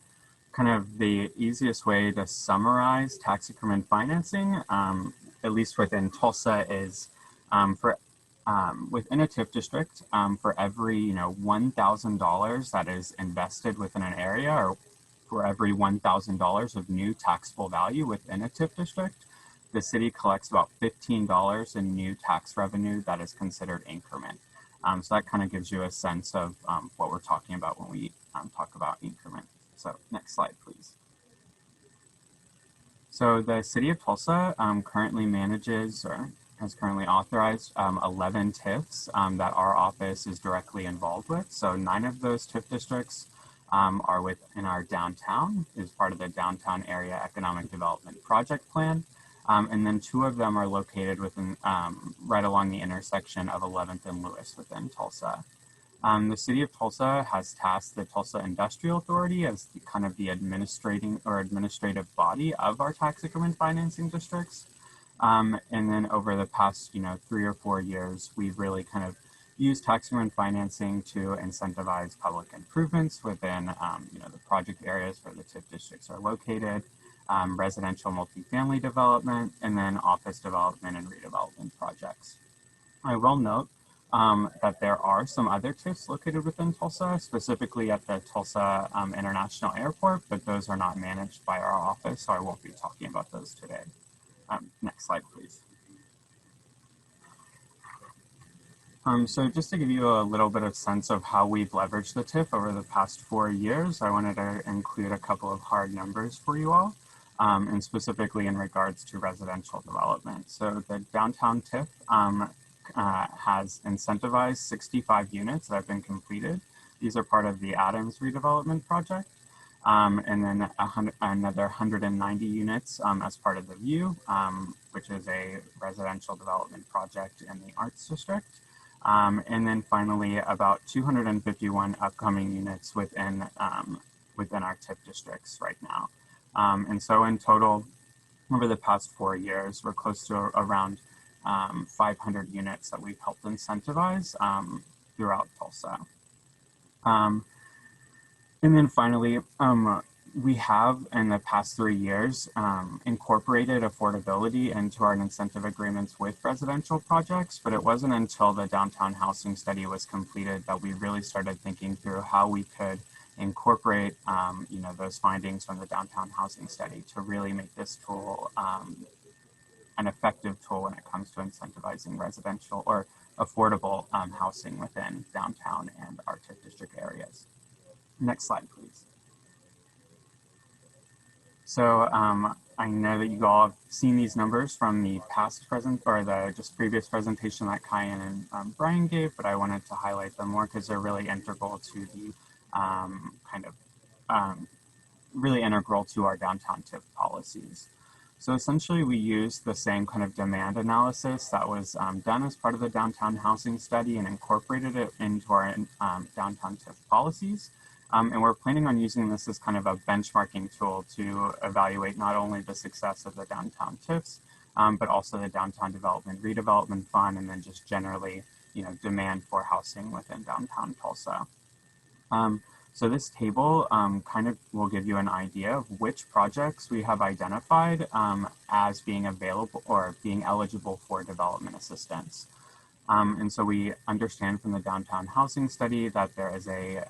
of the easiest way to summarize tax increment financing, at least within Tulsa, is within a TIF district, for every $1,000 that is invested within an area, or for every $1,000 of new taxable value within a TIF district, the city collects about $15 in new tax revenue that is considered increment. So that kind of gives you a sense of what we're talking about when we talk about increment. So next slide, please. So the city of Tulsa currently manages, or has currently authorized 11 TIFs that our office is directly involved with. So 9 of those TIF districts are within our downtown, is part of the Downtown Area Economic Development Project Plan. And then 2 of them are located within, right along the intersection of 11th and Lewis within Tulsa. The city of Tulsa has tasked the Tulsa Industrial Authority as kind of the administrative body of our tax increment financing districts. And then over the past, 3 or 4 years, we've really kind of used tax increment financing to incentivize public improvements within, the project areas where the TIF districts are located. Residential multifamily development, and then office development and redevelopment projects. I will note that there are some other TIFs located within Tulsa, specifically at the Tulsa International Airport, but those are not managed by our office, so I won't be talking about those today. Next slide, please. So just to give you a little bit of sense of how we've leveraged the TIF over the past 4 years, I wanted to include a couple of hard numbers for you all. And specifically in regards to residential development. So the downtown TIF has incentivized 65 units that have been completed. These are part of the Adams redevelopment project. And then another 190 units as part of the View, which is a residential development project in the Arts District. And then finally, about 251 upcoming units within our TIF districts right now. And so in total, over the past 4 years, we're close to around 500 units that we've helped incentivize throughout Tulsa. And then finally, we have in the past 3 years incorporated affordability into our incentive agreements with residential projects, but it wasn't until the downtown housing study was completed that we really started thinking through how we could incorporate those findings from the downtown housing study to really make this tool an effective tool when it comes to incentivizing residential or affordable housing within downtown and our TIF district areas. Next slide, please. So I know that you all have seen these numbers from the past previous presentation that Kian and Brian gave, but I wanted to highlight them more because they're really integral to the really integral to our downtown TIF policies. So essentially we used the same kind of demand analysis that was done as part of the downtown housing study and incorporated it into our downtown TIF policies. And we're planning on using this as kind of a benchmarking tool to evaluate not only the success of the downtown TIFs, but also the downtown development redevelopment fund, and then just generally, demand for housing within downtown Tulsa. So this table kind of will give you an idea of which projects we have identified as being available or being eligible for development assistance. And so we understand from the downtown housing study that there is a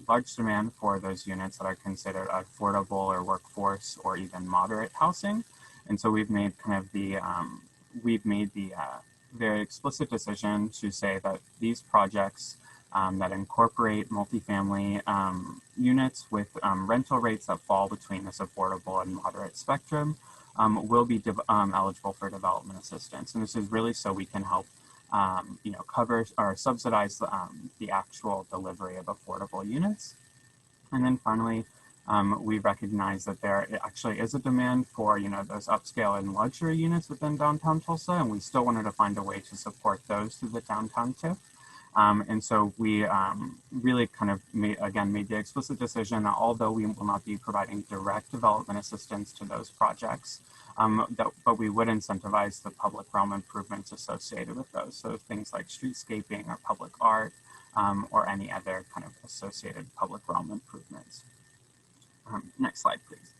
large demand for those units that are considered affordable or workforce or even moderate housing. And so we've made kind of the, very explicit decision to say that these projects that incorporate multifamily units with rental rates that fall between this affordable and moderate spectrum will be eligible for development assistance. And this is really so we can help cover or subsidize the actual delivery of affordable units. And then finally, we recognize that there actually is a demand for, those upscale and luxury units within downtown Tulsa, and we still wanted to find a way to support those through the downtown TIF. And so we really kind of made the explicit decision that although we will not be providing direct development assistance to those projects, but we would incentivize the public realm improvements associated with those. So things like streetscaping or public art or any other kind of associated public realm improvements. Next slide, please.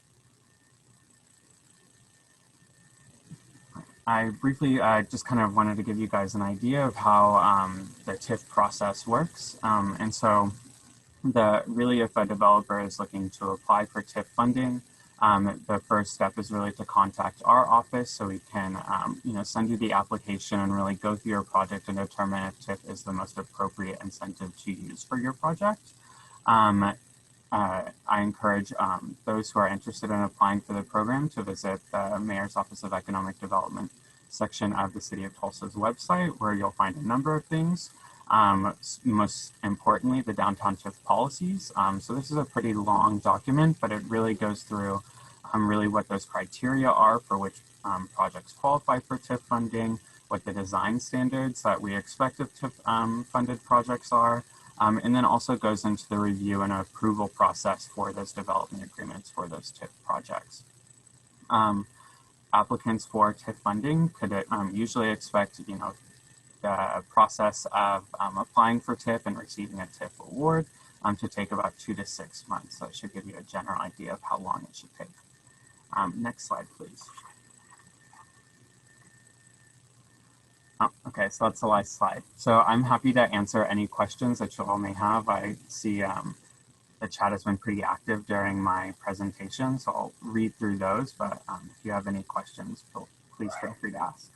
I briefly just kind of wanted to give you guys an idea of how the TIF process works. And so really if a developer is looking to apply for TIF funding, the first step is really to contact our office so we can send you the application and really go through your project and determine if TIF is the most appropriate incentive to use for your project. I encourage those who are interested in applying for the program to visit the Mayor's Office of Economic Development section of the City of Tulsa's website, where you'll find a number of things. Most importantly, the downtown TIF policies. So this is a pretty long document, but it really goes through really what those criteria are for which projects qualify for TIF funding, what the design standards that we expect of TIF funded projects are, and then also goes into the review and approval process for those development agreements for those TIF projects. Applicants for TIF funding could usually expect, the process of applying for TIF and receiving a TIF award to take about 2 to 6 months. So it should give you a general idea of how long it should take. Next slide, please. Oh, okay, so that's the last slide. So I'm happy to answer any questions that you all may have. I see the chat has been pretty active during my presentation, so I'll read through those, but if you have any questions, please feel free to ask.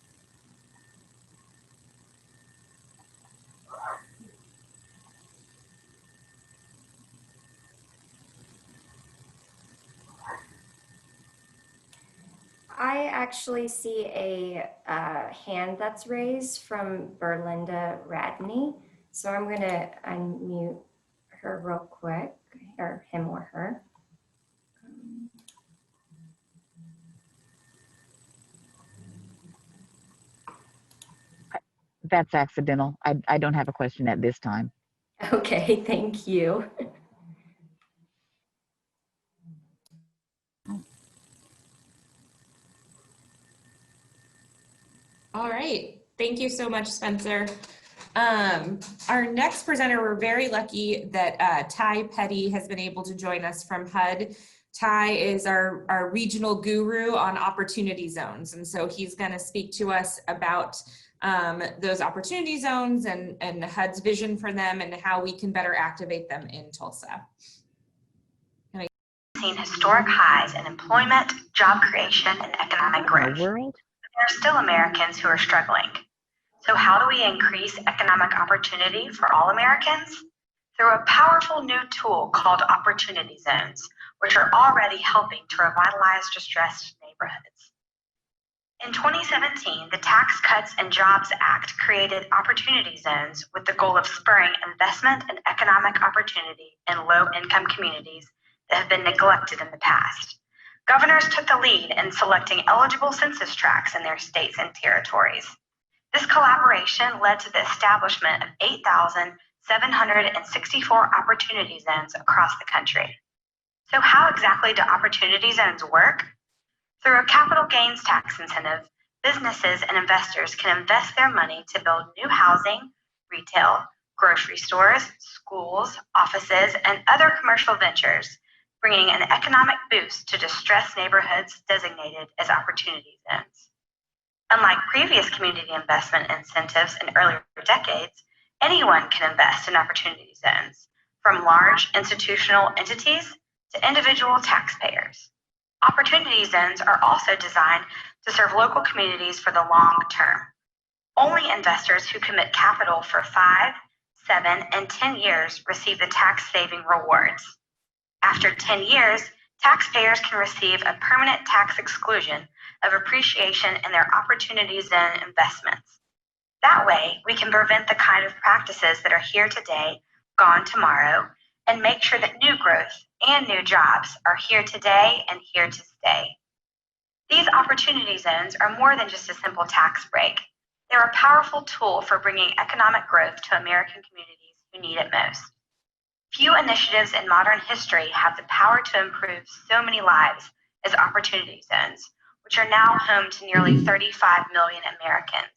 I actually see a hand that's raised from Berlinda Radney. So I'm going to unmute her real quick, or him or her. That's accidental. I don't have a question at this time. Okay, thank you. All right, thank you so much, Spencer. Our next presenter, we're very lucky that Ty Petty has been able to join us from HUD. Ty is our regional guru on opportunity zones, and so he's going to speak to us about those opportunity zones and HUD's vision for them and how we can better activate them in Tulsa. Seen historic highs in employment, job creation, and economic growth. There are still Americans who are struggling. So how do we increase economic opportunity for all Americans? Through a powerful new tool called Opportunity Zones, which are already helping to revitalize distressed neighborhoods. In 2017, the Tax Cuts and Jobs Act created Opportunity Zones with the goal of spurring investment and economic opportunity in low-income communities that have been neglected in the past. Governors took the lead in selecting eligible census tracts in their states and territories. This collaboration led to the establishment of 8,764 opportunity zones across the country. So how exactly do opportunity zones work? Through a capital gains tax incentive, businesses and investors can invest their money to build new housing, retail, grocery stores, schools, offices, and other commercial ventures, bringing an economic boost to distressed neighborhoods designated as opportunity zones. Unlike previous community investment incentives in earlier decades, anyone can invest in opportunity zones, from large institutional entities to individual taxpayers. Opportunity zones are also designed to serve local communities for the long term. Only investors who commit capital for 5, 7, and 10 years receive the tax-saving rewards. After 10 years, taxpayers can receive a permanent tax exclusion of appreciation in their opportunity zone investments. That way, we can prevent the kind of practices that are here today, gone tomorrow, and make sure that new growth and new jobs are here today and here to stay. These opportunity zones are more than just a simple tax break. They're a powerful tool for bringing economic growth to American communities who need it most. Few initiatives in modern history have the power to improve so many lives as opportunity zones, which are now home to nearly 35 million Americans,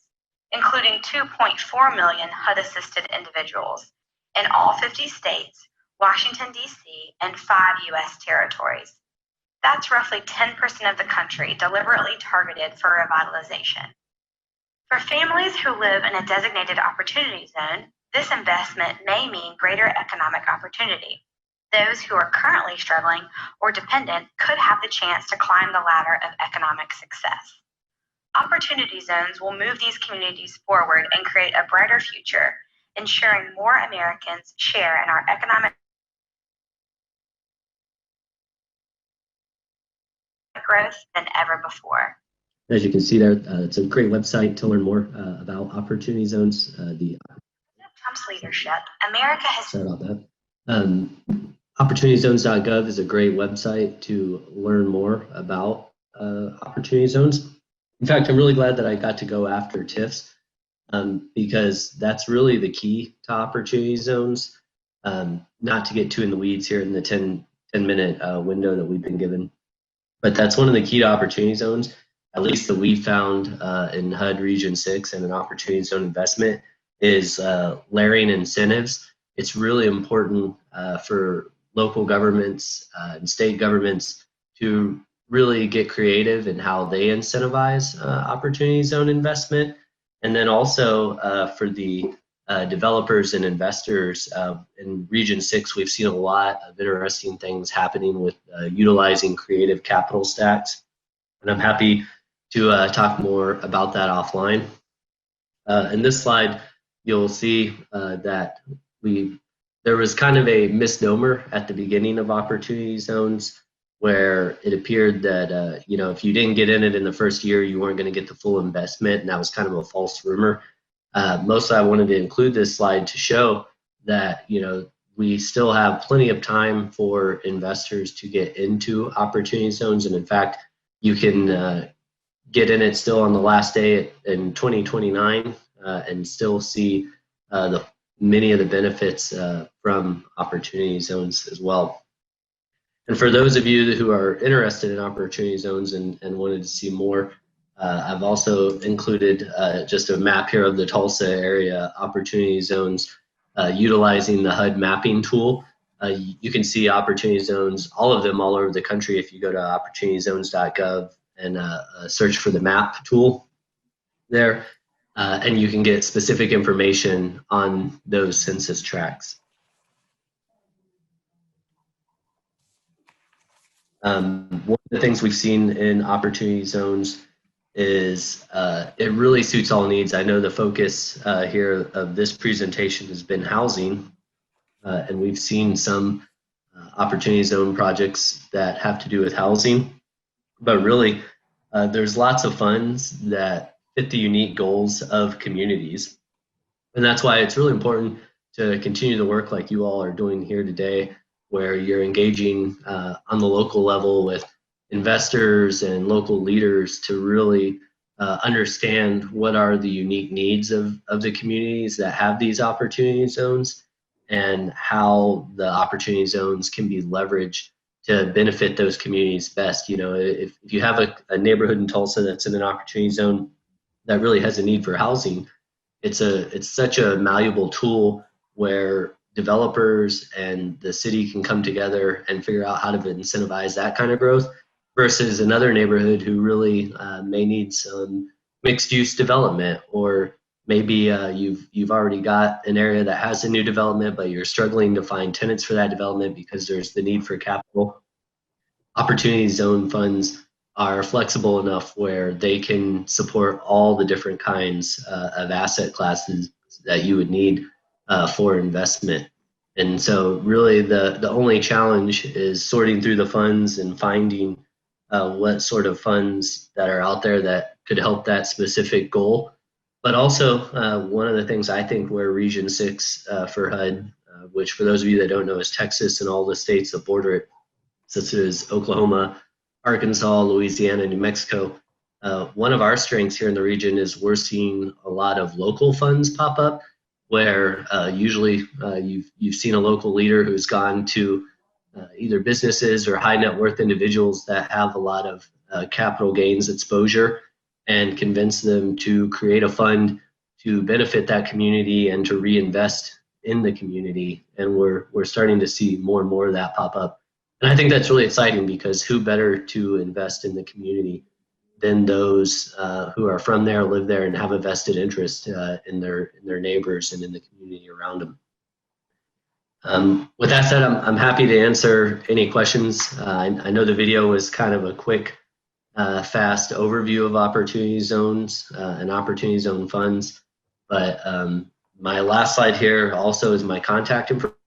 including 2.4 million HUD-assisted individuals in all 50 states, Washington, D.C., and 5 U.S. territories. That's roughly 10% of the country deliberately targeted for revitalization. For families who live in a designated opportunity zone, this investment may mean greater economic opportunity. Those who are currently struggling or dependent could have the chance to climb the ladder of economic success. Opportunity zones will move these communities forward and create a brighter future, ensuring more Americans share in our economic growth than ever before. As you can see there, it's a great website to learn more about opportunity zones. Trump's leadership, America has... Sorry about that. OpportunityZones.gov is a great website to learn more about opportunity zones. In fact, I'm really glad that I got to go after TIFs because that's really the key to opportunity zones. Not to get too in the weeds here in the 10-minute window that we've been given, but that's one of the key to opportunity zones, at least that we found in HUD Region 6 and an opportunity zone investment, is layering incentives. It's really important for local governments and state governments to really get creative in how they incentivize opportunity zone investment. And then also for the developers and investors in Region 6, we've seen a lot of interesting things happening with utilizing creative capital stacks. And I'm happy to talk more about that offline. In this slide, you'll see that there was kind of a misnomer at the beginning of opportunity zones where it appeared that if you didn't get in it in the first year, you weren't going to get the full investment, and that was kind of a false rumor. Mostly I wanted to include this slide to show that we still have plenty of time for investors to get into opportunity zones, and in fact, you can get in it still on the last day in 2029 and still see many of the benefits from opportunity zones as well. And for those of you who are interested in opportunity zones and wanted to see more, I've also included just a map here of the Tulsa area opportunity zones utilizing the HUD mapping tool. You can see opportunity zones, all of them all over the country if you go to opportunityzones.gov and search for the map tool there. And you can get specific information on those census tracts. One of the things we've seen in opportunity zones is it really suits all needs. I know the focus here of this presentation has been housing, and we've seen some opportunity zone projects that have to do with housing, but really there's lots of funds that fit the unique goals of communities. And that's why it's really important to continue the work like you all are doing here today, where you're engaging on the local level with investors and local leaders to really understand what are the unique needs of the communities that have these opportunity zones and how the opportunity zones can be leveraged to benefit those communities best. If you have a neighborhood in Tulsa that's in an opportunity zone that really has a need for housing, it's such a malleable tool where developers and the city can come together and figure out how to incentivize that kind of growth, versus another neighborhood who really may need some mixed use development, or maybe you've already got an area that has a new development, but you're struggling to find tenants for that development because there's the need for capital. Opportunity zone funds are flexible enough where they can support all the different kinds of asset classes that you would need for investment. And so really the only challenge is sorting through the funds and finding what sort of funds that are out there that could help that specific goal. But also one of the things I think where Region 6 for HUD, which for those of you that don't know is Texas and all the states that border it, such as Oklahoma, Arkansas, Louisiana, New Mexico. One of our strengths here in the region is we're seeing a lot of local funds pop up, where usually you've seen a local leader who's gone to either businesses or high net worth individuals that have a lot of capital gains exposure and convince them to create a fund to benefit that community and to reinvest in the community. And we're starting to see more and more of that pop up. And I think that's really exciting, because who better to invest in the community than those who are from there, live there, and have a vested interest in their neighbors and in the community around them. With that said, I'm happy to answer any questions. I know the video was kind of a quick, fast overview of opportunity zones and opportunity zone funds, but my last slide here also is my contact information.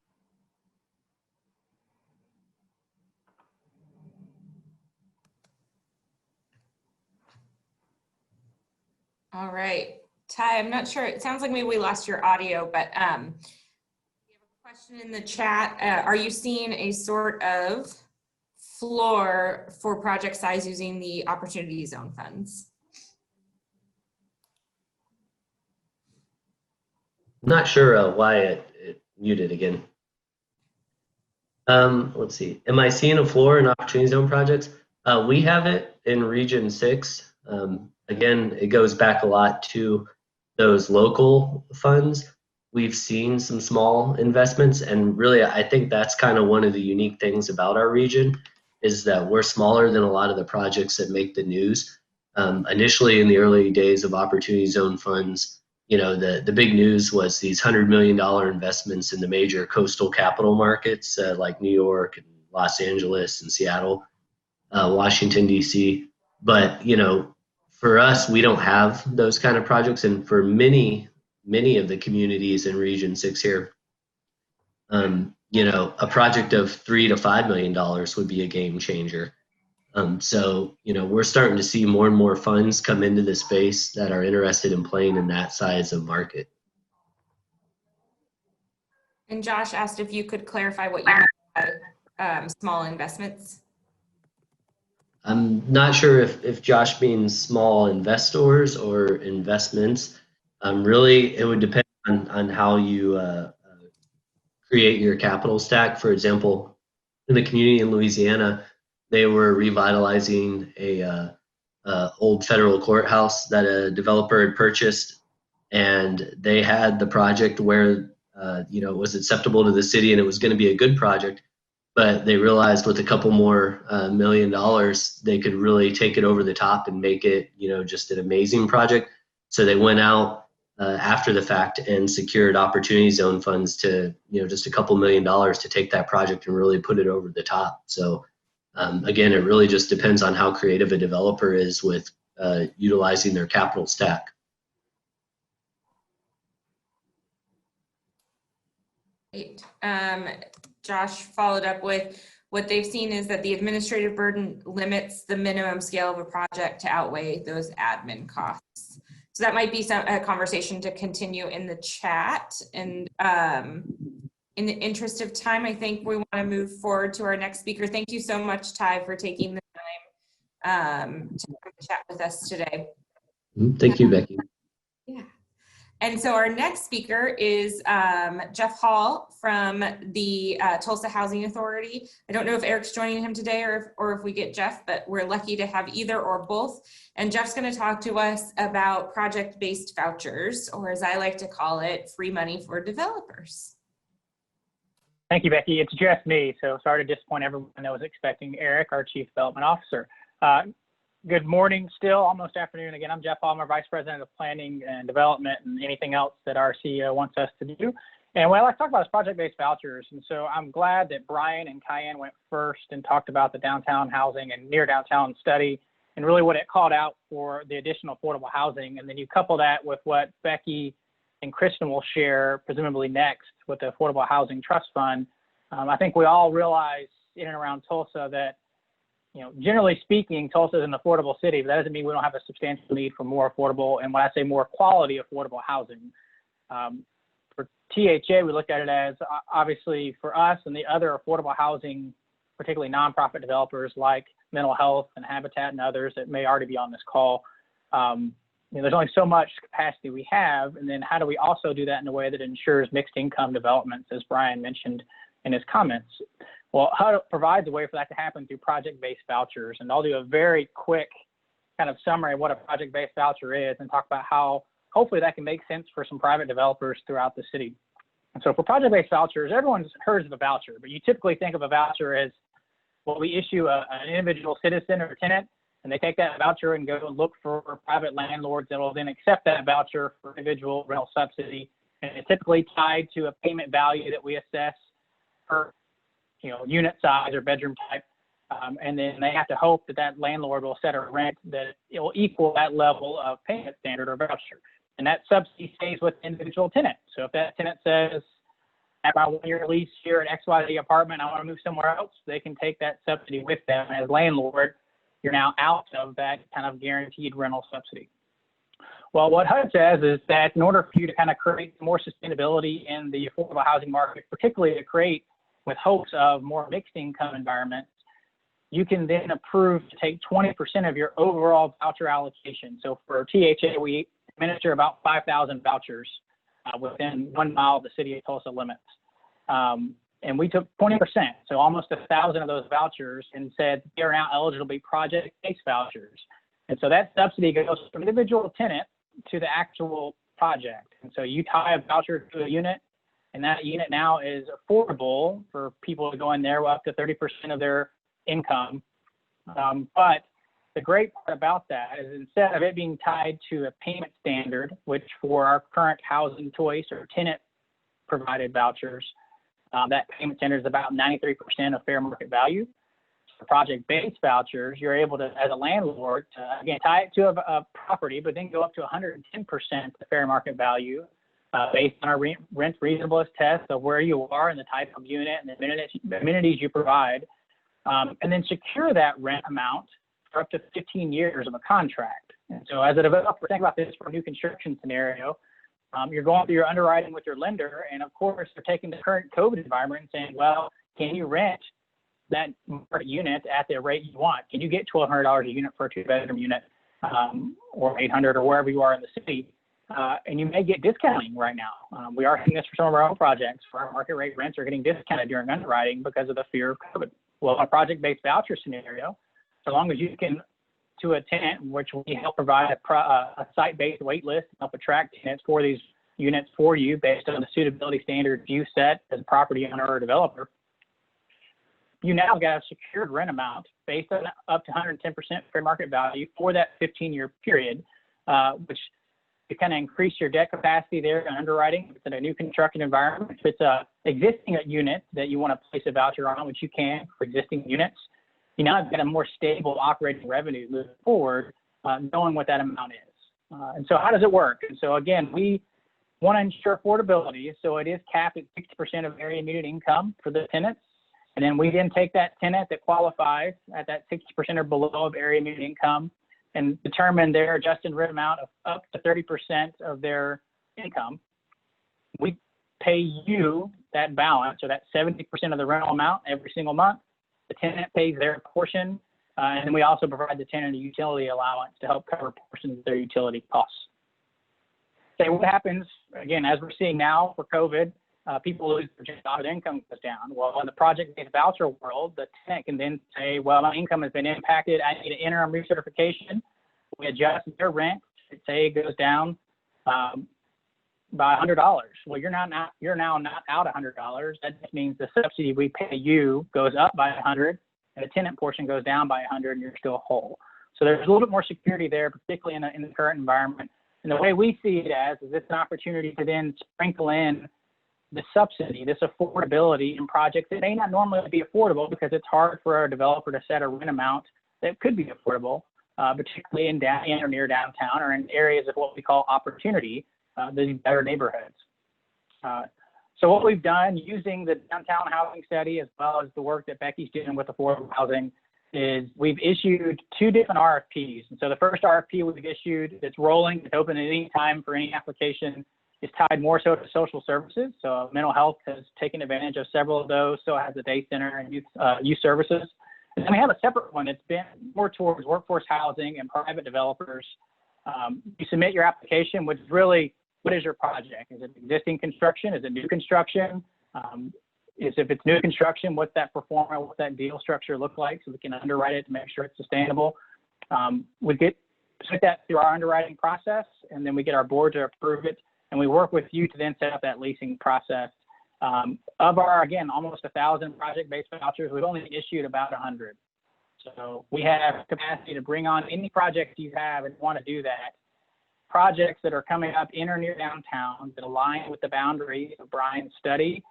All right, Ty, I'm not sure. It sounds like maybe we lost your audio, but we have a question in the chat. Are you seeing a sort of floor for project size using the opportunity zone funds? I'm not sure why it muted again. Let's see. Am I seeing a floor in opportunity zone projects? We have it in Region 6. Again, it goes back a lot to those local funds. We've seen some small investments, and really I think that's kind of one of the unique things about our region, is that we're smaller than a lot of the projects that make the news. Initially in the early days of opportunity zone funds, you know, the big news was these $100 million investments in the major coastal capital markets like New York and Los Angeles and Seattle, Washington, D.C. But, you know, for us, we don't have those kind of projects. And for many of the communities in Region 6 here, you know, a project of $3 to $5 million would be a game changer. So, you know, we're starting to see more and more funds come into the space that are interested in playing in that size of market. And Josh asked if you could clarify what you mean by small investments. I'm not sure if Josh means small investors or investments. Really, it would depend on how you create your capital stack. For example, in the community in Louisiana, they were revitalizing a old federal courthouse that a developer had purchased, and they had the project where you know, it was acceptable to the city and it was going to be a good project. But they realized with a couple more $1 million, they could really take it over the top and make it, you know, just an amazing project. So they went out after the fact and secured opportunity zone funds to, you know, just a couple $1 million to take that project and really put it over the top. So again, it really just depends on how creative a developer is with utilizing their capital stack. Great. Josh followed up with, what they've seen is that the administrative burden limits the minimum scale of a project to outweigh those admin costs. So that might be a conversation to continue in the chat. And in the interest of time, I think we want to move forward to our next speaker. Thank you so much, Ty, for taking the time to chat with us today. Thank you, Becky. Yeah. And so our next speaker is Jeff Hall from the Tulsa Housing Authority. I don't know if Eric's joining him today or if we get Jeff, but we're lucky to have either or both. And Jeff's going to talk to us about project-based vouchers, or as I like to call it, free money for developers. Thank you, Becky. It's just me, so sorry to disappoint everyone that was expecting Eric, our Chief Development Officer. Good morning still, almost afternoon. Again, I'm Jeff Palmer, Vice President of Planning and Development and anything else that our CEO wants us to do. And what I'd like to talk about is project-based vouchers. And so I'm glad that Brian and Kian went first and talked about the downtown housing and near downtown study and really what it called out for the additional affordable housing. And then you couple that with what Becky and Kristen will share, presumably next, with the Affordable Housing Trust Fund. I think we all realize in and around Tulsa that, generally speaking, Tulsa is an affordable city, but that doesn't mean we don't have a substantial need for more affordable, and when I say more quality affordable housing. For THA, we look at it as obviously for us and the other affordable housing, particularly nonprofit developers like Mental Health and Habitat and others that may already be on this call. There's only so much capacity we have, and then how do we also do that in a way that ensures mixed income developments, as Brian mentioned in his comments? Well, HUD provides a way for that to happen through project-based vouchers, and I'll do a very quick kind of summary of what a project-based voucher is and talk about how hopefully that can make sense for some private developers throughout the city. And so for project-based vouchers, everyone's heard of a voucher, but you typically think of a voucher as, well, we issue an individual citizen or tenant, and they take that voucher and go look for private landlords that will then accept that voucher for individual rental subsidy. And it's typically tied to a payment value that we assess per unit size or bedroom type. And then they have to hope that that landlord will set a rent that it will equal that level of payment standard or voucher. And that subsidy stays with the individual tenant. So if that tenant says, at my 1-year lease here at XYZ apartment, I want to move somewhere else, they can take that subsidy with them. As landlord, you're now out of that kind of guaranteed rental subsidy. Well, what HUD says is that in order for you to kind of create more sustainability in the affordable housing market, particularly to create with hopes of more mixed income environments, you can then approve to take 20% of your overall voucher allocation. So for THA, we administer about 5,000 vouchers within 1 mile of the city of Tulsa limits. And we took 20%, so almost 1,000 of those vouchers, and said they are now eligible to be project-based vouchers. And so that subsidy goes from individual tenant to the actual project. And so you tie a voucher to a unit, and that unit now is affordable for people to go in there up to 30% of their income. But the great part about that is instead of it being tied to a payment standard, which for our current housing choice or tenant provided vouchers, that payment standard is about 93% of fair market value. For project-based vouchers, you're able to, as a landlord, to, again, tie it to a property, but then go up to 110% of fair market value based on our rent reasonableness test of where you are and the type of unit and the amenities you provide, and then secure that rent amount for up to 15 years of a contract. And so as a developer, think about this for a new construction scenario. You're going through your underwriting with your lender, and of course, they're taking the current COVID environment and saying, well, can you rent that unit at the rate you want? Can you get $1,200 a unit for a 2-bedroom unit, or $800 or wherever you are in the city? And you may get discounting right now. We are seeing this for some of our own projects, where our market rate rents are getting discounted during underwriting because of the fear of COVID. Well, in a project-based voucher scenario, so long as you can, to a tenant, which we help provide a site-based wait list, help attract tenants for these units for you based on the suitability standards you set as a property owner or developer, you now got a secured rent amount based on up to 110% fair market value for that 15-year period, which you kind of increase your debt capacity there in underwriting. If it's in a new construction environment, if it's a existing unit that you want to place a voucher on, which you can for existing units, you now have got a more stable operating revenue moving forward, knowing what that amount is. And so how does it work? And so again, we want to ensure affordability. So it is capped at 60% of area median income for the tenants. And then we then take that tenant that qualifies at that 60% or below of area median income and determine their adjusted rent amount of up to 30% of their income. We pay you that balance, or that 70% of the rental amount every single month. The tenant pays their portion, and then we also provide the tenant a utility allowance to help cover portions of their utility costs. So what happens, again, as we're seeing now for COVID, people lose their job, their income goes down. Well, in the project-based voucher world, the tenant can then say, well, my income has been impacted. I need an interim recertification. We adjust their rent. Say it goes down by $100. Well, you're now not out $100. That just means the subsidy we pay you goes up by 100, and the tenant portion goes down by 100, and you're still whole. So there's a little bit more security there, particularly in the current environment. And the way we see it as is it's an opportunity to then sprinkle in the subsidy, this affordability in projects that may not normally be affordable because it's hard for a developer to set a rent amount that could be affordable, particularly in or near downtown or in areas of what we call opportunity, these better neighborhoods. So what we've done using the downtown housing study as well as the work that Becky's doing with affordable housing is we've issued 2 different RFPs. And so the first RFP we've issued that's rolling, it's open at any time for any application, is tied more so to social services. So mental health has taken advantage of several of those. So has the day center and youth services. And then we have a separate one that's been more towards workforce housing and private developers. You submit your application, which is really, what is your project? Is it existing construction? Is it new construction? If it's new construction, what's that performance, what's that deal structure look like so we can underwrite it to make sure it's sustainable. We put that through our underwriting process, and then we get our board to approve it, and we work with you to then set up that leasing process. Of our, again, almost 1,000 project-based vouchers, we've only issued about 100. So we have capacity to bring on any projects you have and want to do that. Projects that are coming up in or near downtown that align with the boundaries of Brian's study,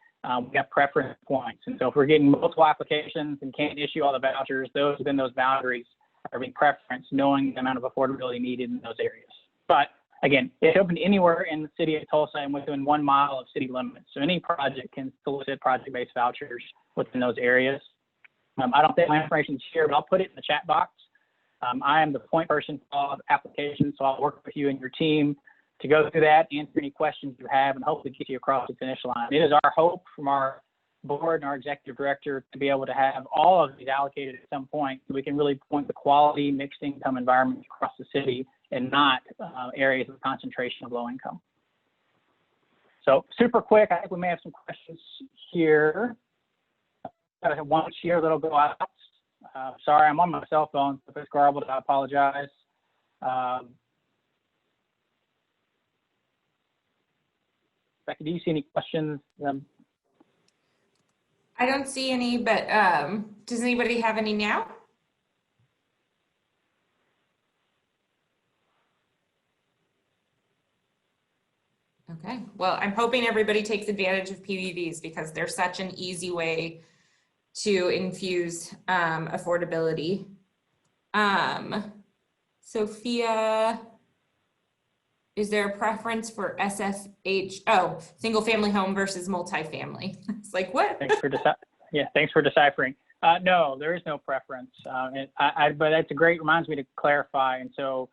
we have preference points. And so if we're getting multiple applications and can't issue all the vouchers, those within those boundaries are being preferenced, knowing the amount of affordability needed in those areas. But again, it's open anywhere in the city of Tulsa and within 1 mile of city limits. So any project can solicit project-based vouchers within those areas. I don't think my information is here, but I'll put it in the chat box. I am the point person for all applications, so I'll work with you and your team to go through that, answer any questions you have, and hopefully get you across the finish line. It is our hope from our board and our executive director to be able to have all of these allocated at some point so we can really point the quality mixed income environments across the city and not areas of concentration of low income. So super quick, I think we may have some questions here. I have one here that'll go out. Sorry, I'm on my cell phone, so if it's garbled, I apologize. Becky, do you see any questions? I don't see any, but does anybody have any now? Okay, well, I'm hoping everybody takes advantage of PVVs because they're such an easy way to infuse affordability. Sophia, is there a preference for SFH? Oh, single family home versus multifamily. It's like, what? Thanks for deciphering. No, there is no preference. But that's reminds me to clarify. And so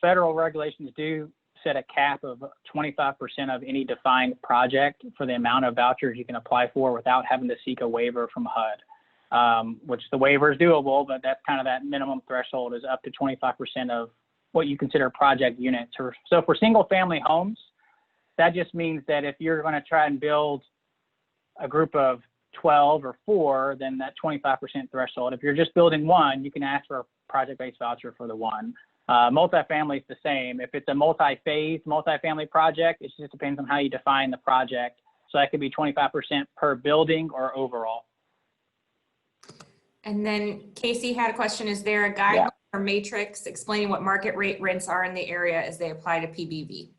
federal regulations do set a cap of 25% of any defined project for the amount of vouchers you can apply for without having to seek a waiver from HUD, which the waiver is doable, but that's kind of that minimum threshold is up to 25% of what you consider project units. So for single family homes, that just means that if you're going to try and build a group of 12 or 4, then that 25% threshold. If you're just building one, you can ask for a project-based voucher for the one. Multifamily is the same. If it's a multi-phase multifamily project, it just depends on how you define the project. So that could be 25% per building or overall. And then Casey had a question, is there a guide or matrix explaining what market rate rents are in the area as they apply to PBV?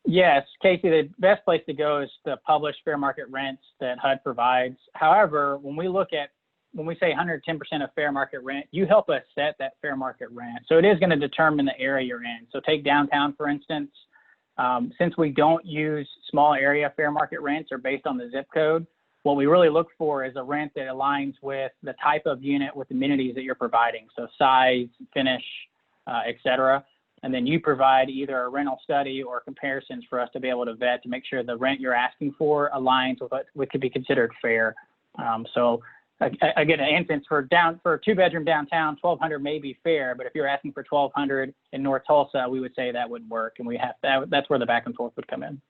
Yes, Casey, the best place to go is the published fair market rents that HUD provides. However, when we say 110% of fair market rent, you help us set that fair market rent. So it is going to determine the area you're in. So take downtown, for instance. Since we don't use small area fair market rents or based on the zip code, what we really look for is a rent that aligns with the type of unit with amenities that you're providing. So size, finish, et cetera. And then you provide either a rental study or comparisons for us to be able to vet to make sure the rent you're asking for aligns with what could be considered fair. So again, an instance for a 2-bedroom downtown, $1,200 may be fair, but if you're asking for $1,200 in North Tulsa, we would say that wouldn't work, and that's where the back and forth would come in.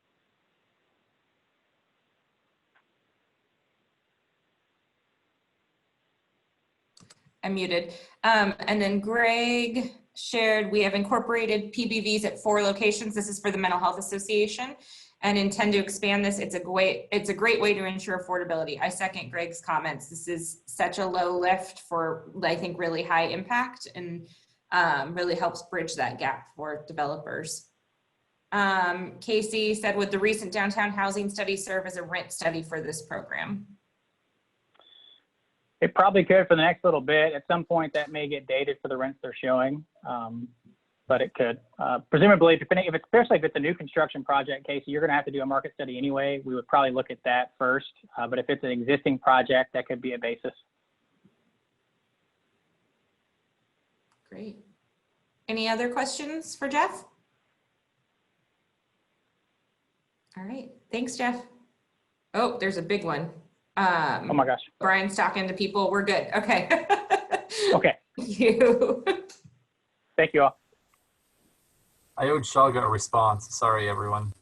I'm muted. And then Greg shared, we have incorporated PBVs at 4 locations. This is for the Mental Health Association, and intend to expand this. It's a great way to ensure affordability. I second Greg's comments. This is such a low lift for, I think, really high impact, and really helps bridge that gap for developers. Casey said, would the recent downtown housing study serve as a rent study for this program? It probably could for the next little bit. At some point, that may get dated for the rents they're showing, but it could. Presumably, especially if it's a new construction project, Casey, you're going to have to do a market study anyway. We would probably look at that first. But if it's an existing project, that could be a basis. Great. Any other questions for Jeff? All right. Thanks, Jeff. Oh, there's a big one. Oh my gosh. Brian's talking to people. We're good. Okay. Okay. Thank you. Thank you all. I owed Shaga a response. Sorry, everyone.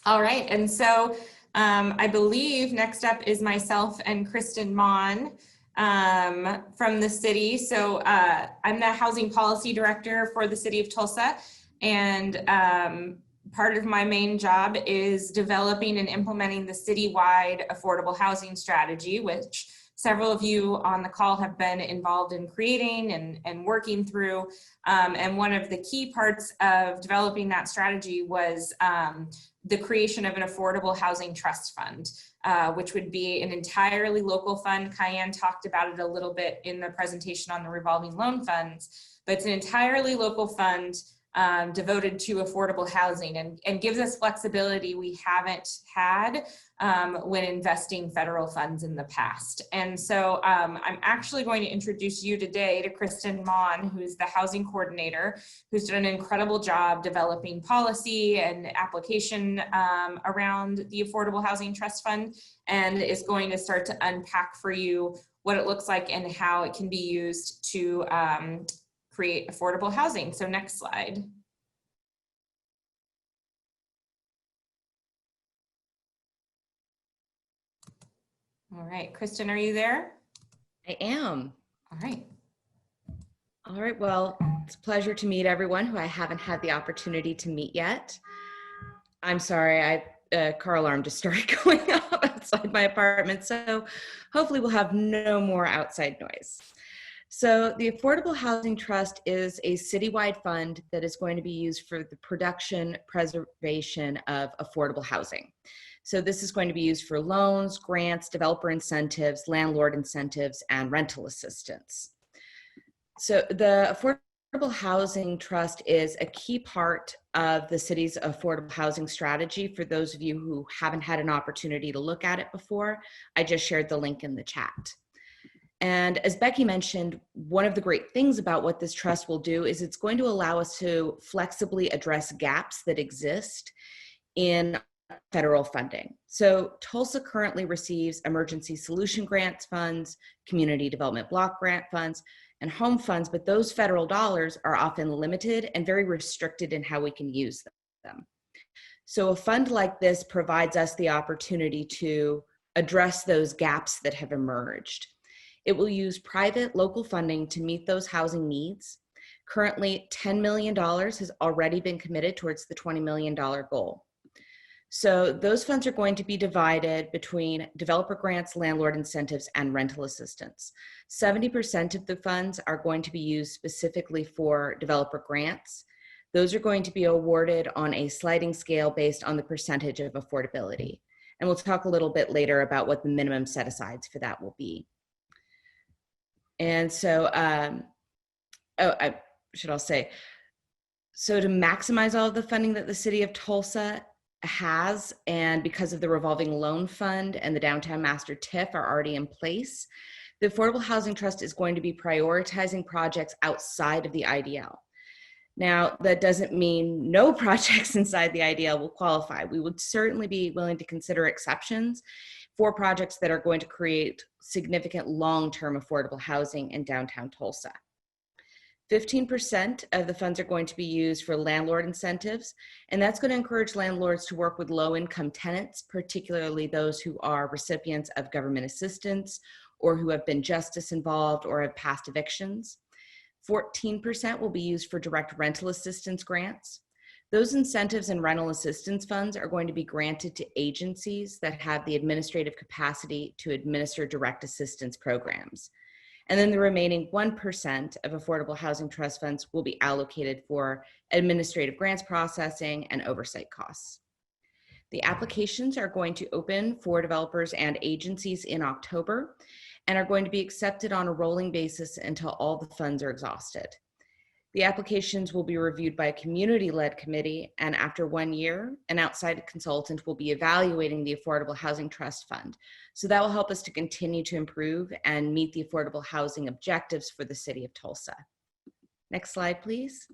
All right. And so I believe next up is myself and Kristen Mon from the city. So I'm the housing policy director for the city of Tulsa. And part of my main job is developing and implementing the citywide affordable housing strategy, which several of you on the call have been involved in creating and working through. And one of the key parts of developing that strategy was the creation of an affordable housing trust fund, which would be an entirely local fund. Kian talked about it a little bit in the presentation on the revolving loan funds, but it's an entirely local fund devoted to affordable housing and gives us flexibility we haven't had when investing federal funds in the past. And so I'm actually going to introduce you today to Kristen Mon, who's the housing coordinator, who's done an incredible job developing policy and application around the Affordable Housing Trust Fund, and is going to start to unpack for you what it looks like and how it can be used to create affordable housing. So next slide. All right, Kristen, are you there? I am. All right. All right, well, it's a pleasure to meet everyone who I haven't had the opportunity to meet yet. I'm sorry, car alarm just started going off outside my apartment, so hopefully we'll have no more outside noise. So the Affordable Housing Trust is a citywide fund that is going to be used for the production, preservation of affordable housing. So this is going to be used for loans, grants, developer incentives, landlord incentives, and rental assistance. So the Affordable Housing Trust is a key part of the city's affordable housing strategy. For those of you who haven't had an opportunity to look at it before, I just shared the link in the chat. And as Becky mentioned, one of the great things about what this trust will do is it's going to allow us to flexibly address gaps that exist in federal funding. So Tulsa currently receives emergency solution grants funds, community development block grant funds, and home funds, but those federal dollars are often limited and very restricted in how we can use them. So a fund like this provides us the opportunity to address those gaps that have emerged. It will use private local funding to meet those housing needs. Currently, $10 million has already been committed towards the $20 million goal. So those funds are going to be divided between developer grants, landlord incentives, and rental assistance. 70% of the funds are going to be used specifically for developer grants. Those are going to be awarded on a sliding scale based on the percentage of affordability. And we'll talk a little bit later about what the minimum set-asides for that will be. And so, I should also say, so to maximize all of the funding that the city of Tulsa has, and because of the revolving loan fund and the downtown master TIF are already in place, the Affordable Housing Trust is going to be prioritizing projects outside of the IDL. Now, that doesn't mean no projects inside the IDL will qualify. We would certainly be willing to consider exceptions for projects that are going to create significant long-term affordable housing in downtown Tulsa. 15% of the funds are going to be used for landlord incentives, and that's going to encourage landlords to work with low-income tenants, particularly those who are recipients of government assistance or who have been justice involved or have past evictions. 14% will be used for direct rental assistance grants. Those incentives and rental assistance funds are going to be granted to agencies that have the administrative capacity to administer direct assistance programs. And then the remaining 1% of affordable housing trust funds will be allocated for administrative grants processing and oversight costs. The applications are going to open for developers and agencies in October and are going to be accepted on a rolling basis until all the funds are exhausted. The applications will be reviewed by a community-led committee, and after 1 year, an outside consultant will be evaluating the Affordable Housing Trust Fund. So that will help us to continue to improve and meet the affordable housing objectives for the city of Tulsa. Next slide, please.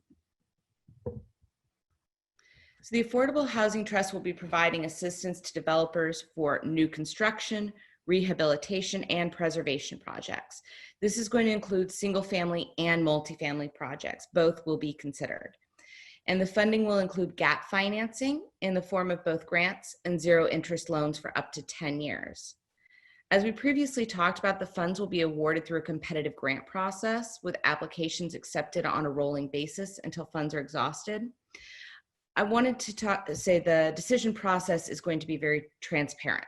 So the Affordable Housing Trust will be providing assistance to developers for new construction, rehabilitation, and preservation projects. This is going to include single-family and multifamily projects. Both will be considered. And the funding will include gap financing in the form of both grants and zero interest loans for up to 10 years. As we previously talked about, the funds will be awarded through a competitive grant process with applications accepted on a rolling basis until funds are exhausted. I wanted to say the decision process is going to be very transparent.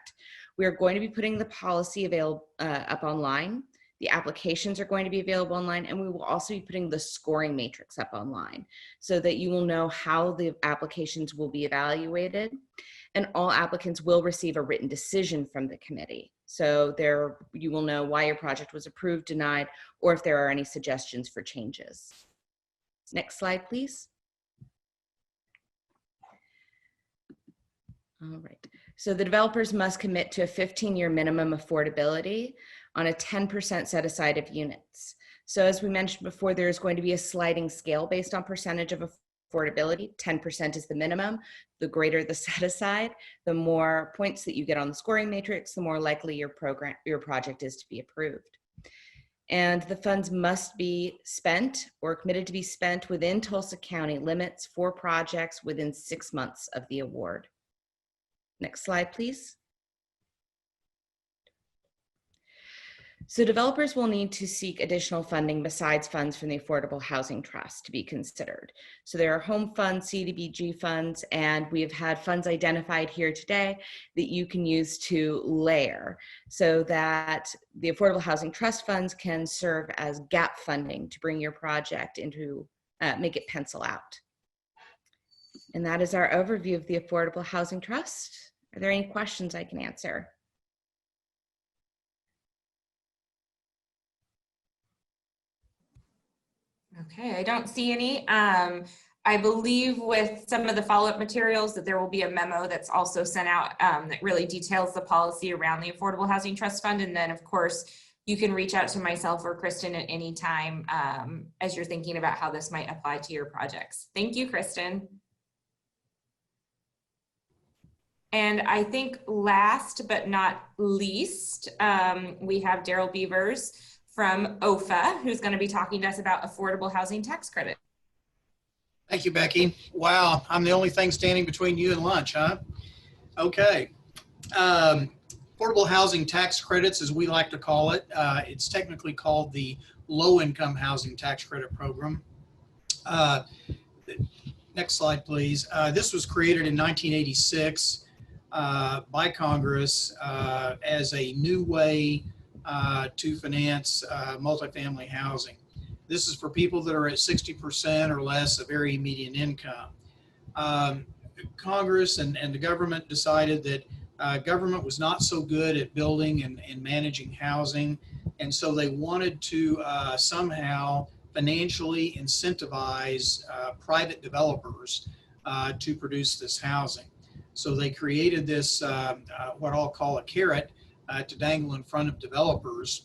We are going to be putting the policy up online. The applications are going to be available online, and we will also be putting the scoring matrix up online so that you will know how the applications will be evaluated, and all applicants will receive a written decision from the committee. So there you will know why your project was approved, denied, or if there are any suggestions for changes. Next slide, please. All right. So the developers must commit to a 15-year minimum affordability on a 10% set aside of units. So as we mentioned before, there's going to be a sliding scale based on percentage of affordability. 10% is the minimum. The greater the set aside, the more points that you get on the scoring matrix, the more likely your project is to be approved. And the funds must be spent or committed to be spent within Tulsa County limits for projects within 6 months of the award. Next slide, please. So developers will need to seek additional funding besides funds from the Affordable Housing Trust to be considered. So there are home funds, CDBG funds, and we have had funds identified here today that you can use to layer so that the Affordable Housing Trust funds can serve as gap funding to bring your project into, make it pencil out. And that is our overview of the Affordable Housing Trust. Are there any questions I can answer? Okay, I don't see any. I believe with some of the follow-up materials that there will be a memo that's also sent out that really details the policy around the Affordable Housing Trust Fund. And then of course, you can reach out to myself or Kristen at any time as you're thinking about how this might apply to your projects. Thank you, Kristen. And I think last but not least, we have Daryl Beavers from OFA, who's going to be talking to us about affordable housing tax credit. Thank you, Becky. Wow, I'm the only thing standing between you and lunch, huh? Okay. Affordable housing tax credits, as we like to call it, it's technically called the low-income housing tax credit program. Next slide, please. This was created in 1986 by Congress as a new way to finance multifamily housing. This is for people that are at 60% or less of area median income. Congress and the government decided that government was not so good at building and managing housing, and so they wanted to somehow financially incentivize private developers to produce this housing. So they created this, what I'll call a carrot to dangle in front of developers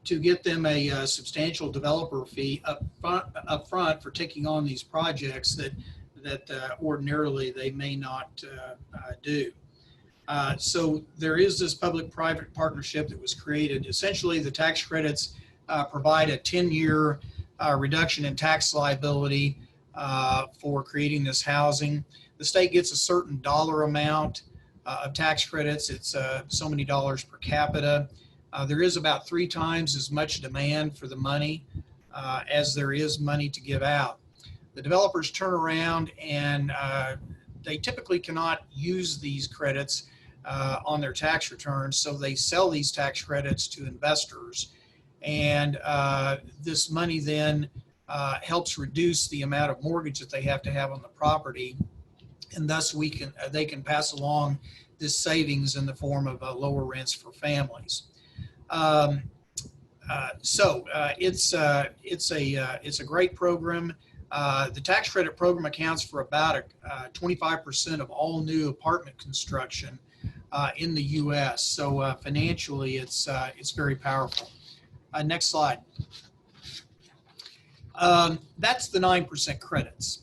to get them a substantial developer fee up front for taking on these projects that ordinarily they may not do. So there is this public-private partnership that was created. Essentially, the tax credits provide a 10-year reduction in tax liability for creating this housing. The state gets a certain dollar amount of tax credits. It's so many dollars per capita. There is about 3 times as much demand for the money as there is money to give out. The developers turn around and they typically cannot use these credits on their tax returns, so they sell these tax credits to investors. And this money then helps reduce the amount of mortgage that they have to have on the property, and thus they can pass along this savings in the form of lower rents for families. It's a great program. The tax credit program accounts for about 25% of all new apartment construction in the U.S. So financially, it's very powerful. Next slide. That's the 9% credits.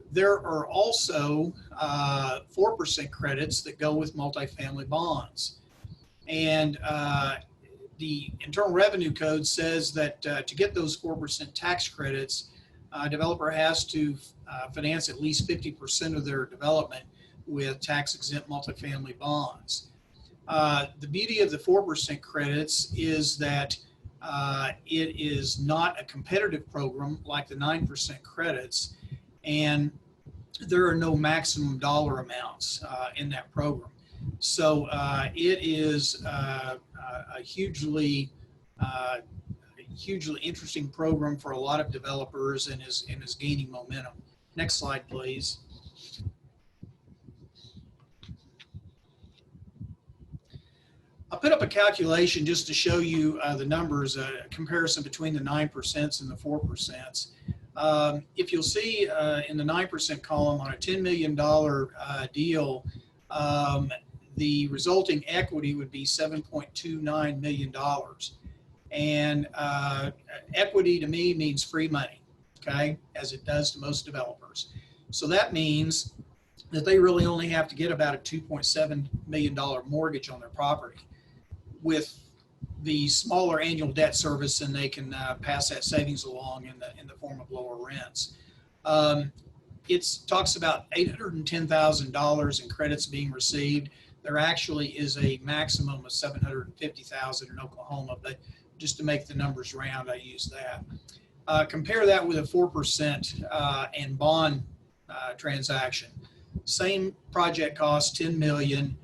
There are also 4% credits that go with multifamily bonds. And the Internal Revenue Code says that to get those 4% tax credits, a developer has to finance at least 50% of their development with tax-exempt multifamily bonds. The beauty of the 4% credits is that it is not a competitive program like the 9% credits, and there are no maximum dollar amounts in that program. So it is a hugely interesting program for a lot of developers and is gaining momentum. Next slide, please. I'll put up a calculation just to show you the numbers, a comparison between the 9% and the 4%. If you'll see in the 9% column on a $10 million deal, the resulting equity would be $7.29 million. And equity to me means free money, okay, as it does to most developers. So that means that they really only have to get about a $2.7 million mortgage on their property. With the smaller annual debt service, and they can pass that savings along in the form of lower rents. It talks about $810,000 in credits being received. There actually is a maximum of $750,000 in Oklahoma, but just to make the numbers round, I use that. Compare that with a 4% and bond transaction. Same project cost, $10 million.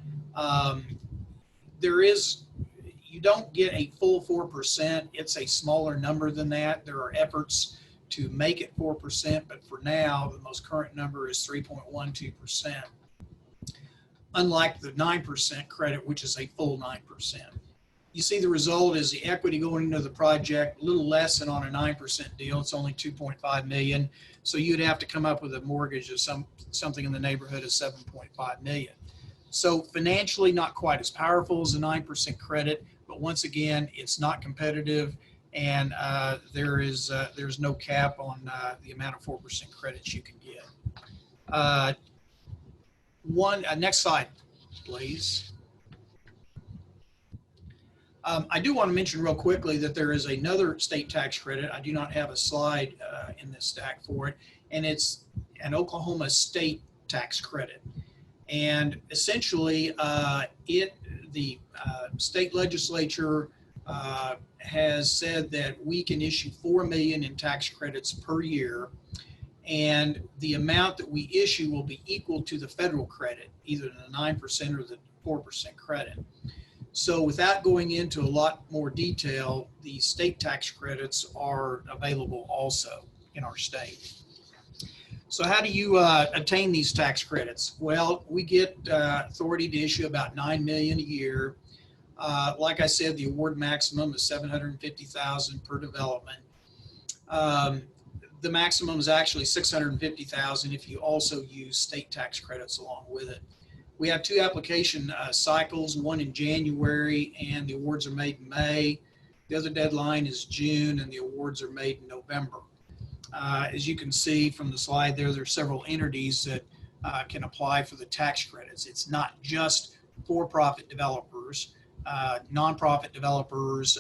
You don't get a full 4%. It's a smaller number than that. There are efforts to make it 4%, but for now, the most current number is 3.12%. Unlike the 9% credit, which is a full 9%. You see the result is the equity going into the project, a little less than on a 9% deal. It's only $2.5 million. So you'd have to come up with a mortgage of something in the neighborhood of $7.5 million. So financially, not quite as powerful as a 9% credit, but once again, it's not competitive, and there's no cap on the amount of 4% credits you can get. Next slide, please. I do want to mention real quickly that there is another state tax credit. I do not have a slide in this stack for it, and it's an Oklahoma state tax credit. And essentially, the state legislature has said that we can issue $4 million in tax credits per year, and the amount that we issue will be equal to the federal credit, either the 9% or the 4% credit. So without going into a lot more detail, the state tax credits are available also in our state. So how do you obtain these tax credits? Well, we get authority to issue about $9 million a year. Like I said, the award maximum is $750,000 per development. The maximum is actually $650,000 if you also use state tax credits along with it. We have two application cycles, one in January, and the awards are made in May. The other deadline is June, and the awards are made in November. As you can see from the slide there's several entities that can apply for the tax credits. It's not just for-profit developers, nonprofit developers,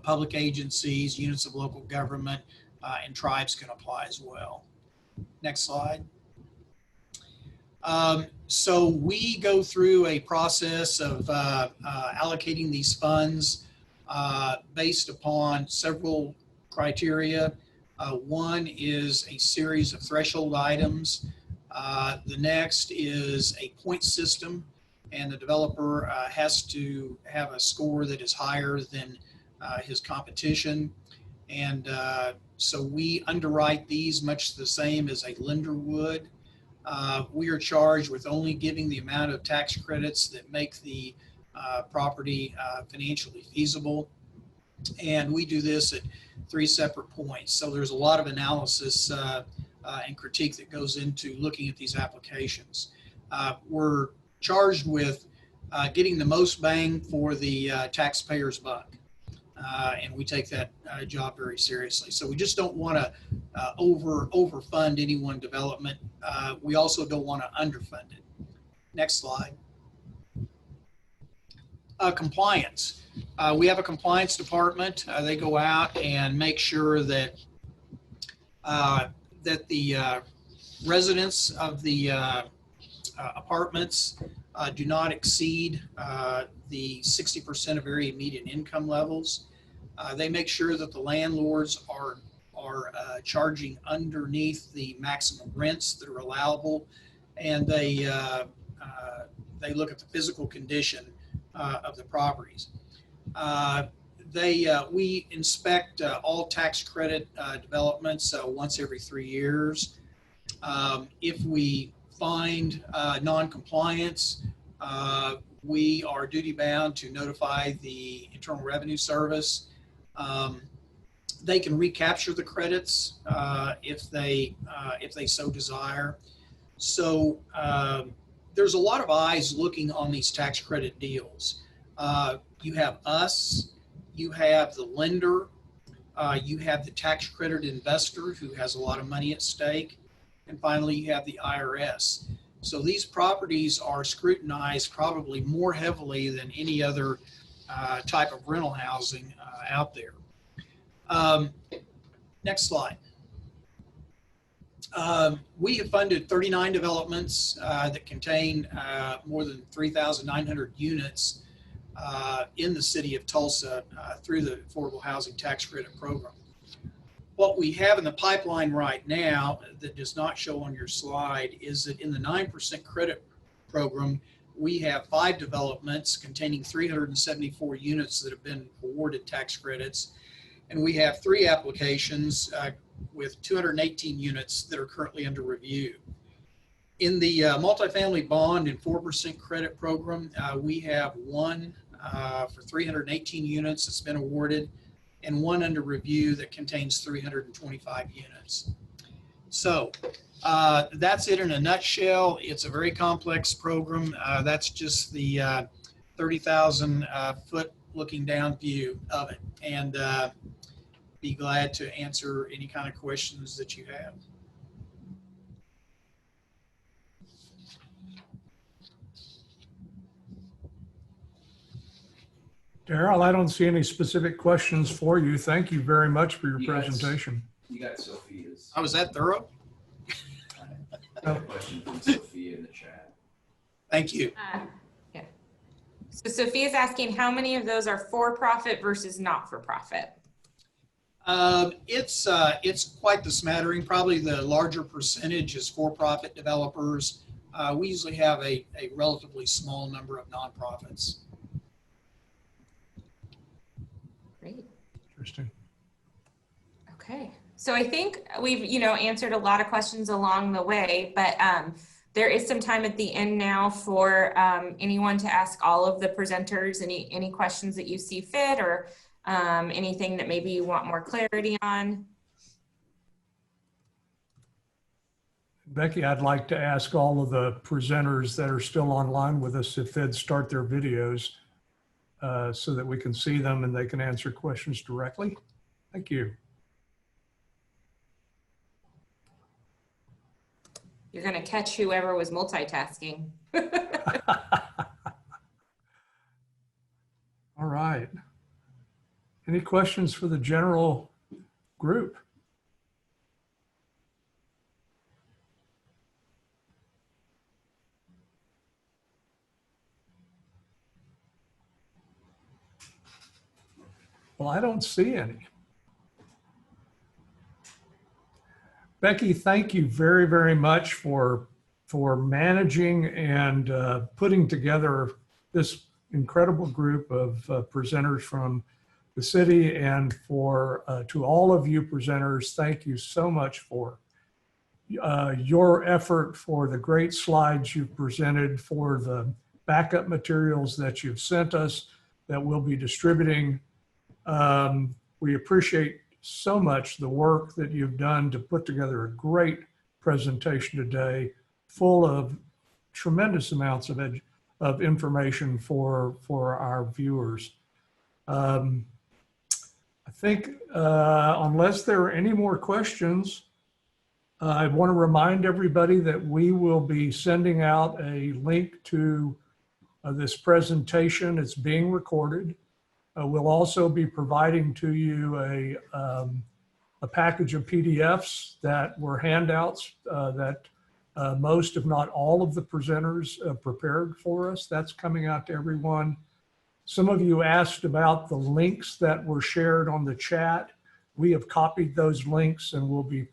public agencies, units of local government, and tribes can apply as well. Next slide. So we go through a process of allocating these funds. based upon several criteria. One is a series of threshold items. The next is a point system, and the developer has to have a score that is higher than his competition. And so we underwrite these much the same as a lender would. We are charged with only giving the amount of tax credits that make the property financially feasible. And we do this at 3 separate points. So there's a lot of analysis and critique that goes into looking at these applications. We're charged with getting the most bang for the taxpayer's buck. And we take that job very seriously. So we just don't want to overfund any one development. We also don't want to underfund it. Next slide. Compliance. We have a compliance department. They go out and make sure that that the residents of the apartments do not exceed the 60% of area median income levels. They make sure that the landlords are charging underneath the maximum rents that are allowable, and they look at the physical condition of the properties. We inspect all tax credit developments once every 3 years. If we find non-compliance, we are duty bound to notify the Internal Revenue Service. They can recapture the credits if they so desire. So there's a lot of eyes looking on these tax credit deals. You have us, you have the lender, you have the tax credit investor who has a lot of money at stake, and finally you have the IRS. So these properties are scrutinized probably more heavily than any other type of rental housing out there. Next slide. We have funded 39 developments that contain more than 3,900 units in the city of Tulsa through the Affordable Housing Tax Credit Program. What we have in the pipeline right now that does not show on your slide is that in the 9% credit program, we have 5 developments containing 374 units that have been awarded tax credits. And we have 3 applications with 218 units that are currently under review. In the multifamily bond and 4% credit program, we have 1 for 318 units that's been awarded, and 1 under review that contains 325 units. So that's it in a nutshell. It's a very complex program. That's just the 30,000 foot looking down view of it. And be glad to answer any kind of questions that you have. Daryl, I don't see any specific questions for you. Thank you very much for your presentation. You got Sophia's. Oh, was that thorough? I have a question from Sophia in the chat. Thank you. Yeah. So Sophia's asking how many of those are for-profit versus not-for-profit? It's quite the smattering. Probably the larger percentage is for-profit developers. We usually have a relatively small number of nonprofits. Great. Interesting. Okay. So I think we've, answered a lot of questions along the way, but there is some time at the end now for anyone to ask all of the presenters any questions that you see fit, or anything that maybe you want more clarity on. Becky, I'd like to ask all of the presenters that are still online with us if they'd start their videos so that we can see them and they can answer questions directly. Thank you. You're going to catch whoever was multitasking. All right. Any questions for the general group? Well, I don't see any. Becky, thank you very, very much for managing and putting together this incredible group of presenters from the city, and for to all of you presenters, thank you so much for your effort, for the great slides you've presented, for the backup materials that you've sent us that we'll be distributing. We appreciate so much the work that you've done to put together a great presentation today, full of tremendous amounts of information for our viewers. I think unless there are any more questions, I want to remind everybody that we will be sending out a link to this presentation. It's being recorded. We'll also be providing to you a package of PDFs that were handouts that most, if not all, of the presenters prepared for us. That's coming out to everyone. Some of you asked about the links that were shared on the chat. We have copied those links and we'll be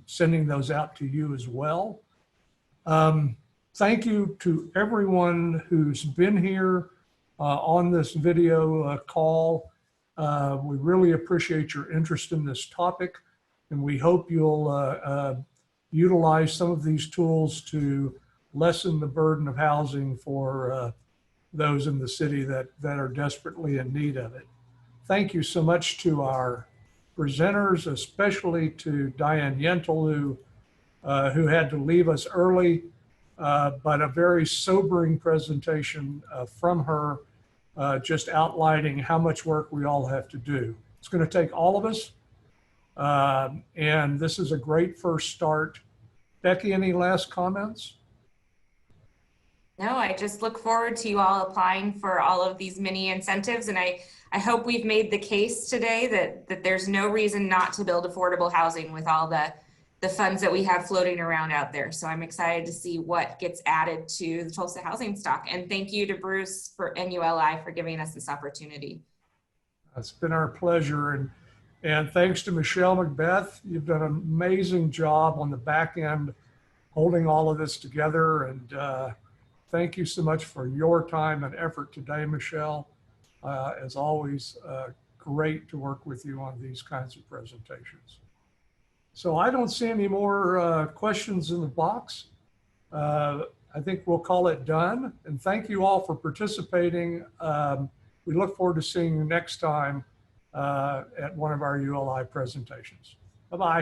sending those out to you as well. Thank you to everyone who's been here on this video call. We really appreciate your interest in this topic, and we hope you'll utilize some of these tools to lessen the burden of housing for those in the city that are desperately in need of it. Thank you so much to our presenters, especially to Diane Yentel, who had to leave us early, but a very sobering presentation from her, just outlining how much work we all have to do. It's going to take all of us, and this is a great first start. Becky, any last comments? No, I just look forward to you all applying for all of these mini incentives. And I hope we've made the case today that there's no reason not to build affordable housing with all the funds that we have floating around out there. So I'm excited to see what gets added to the Tulsa housing stock. And thank you to Bruce and ULI for giving us this opportunity. It's been our pleasure. And thanks to Michelle Macbeth. You've done an amazing job on the back end, holding all of this together. And thank you so much for your time and effort today, Michelle. As always, great to work with you on these kinds of presentations. So I don't see any more questions in the box. I think we'll call it done. And thank you all for participating. We look forward to seeing you next time at one of our ULI presentations. Bye-bye.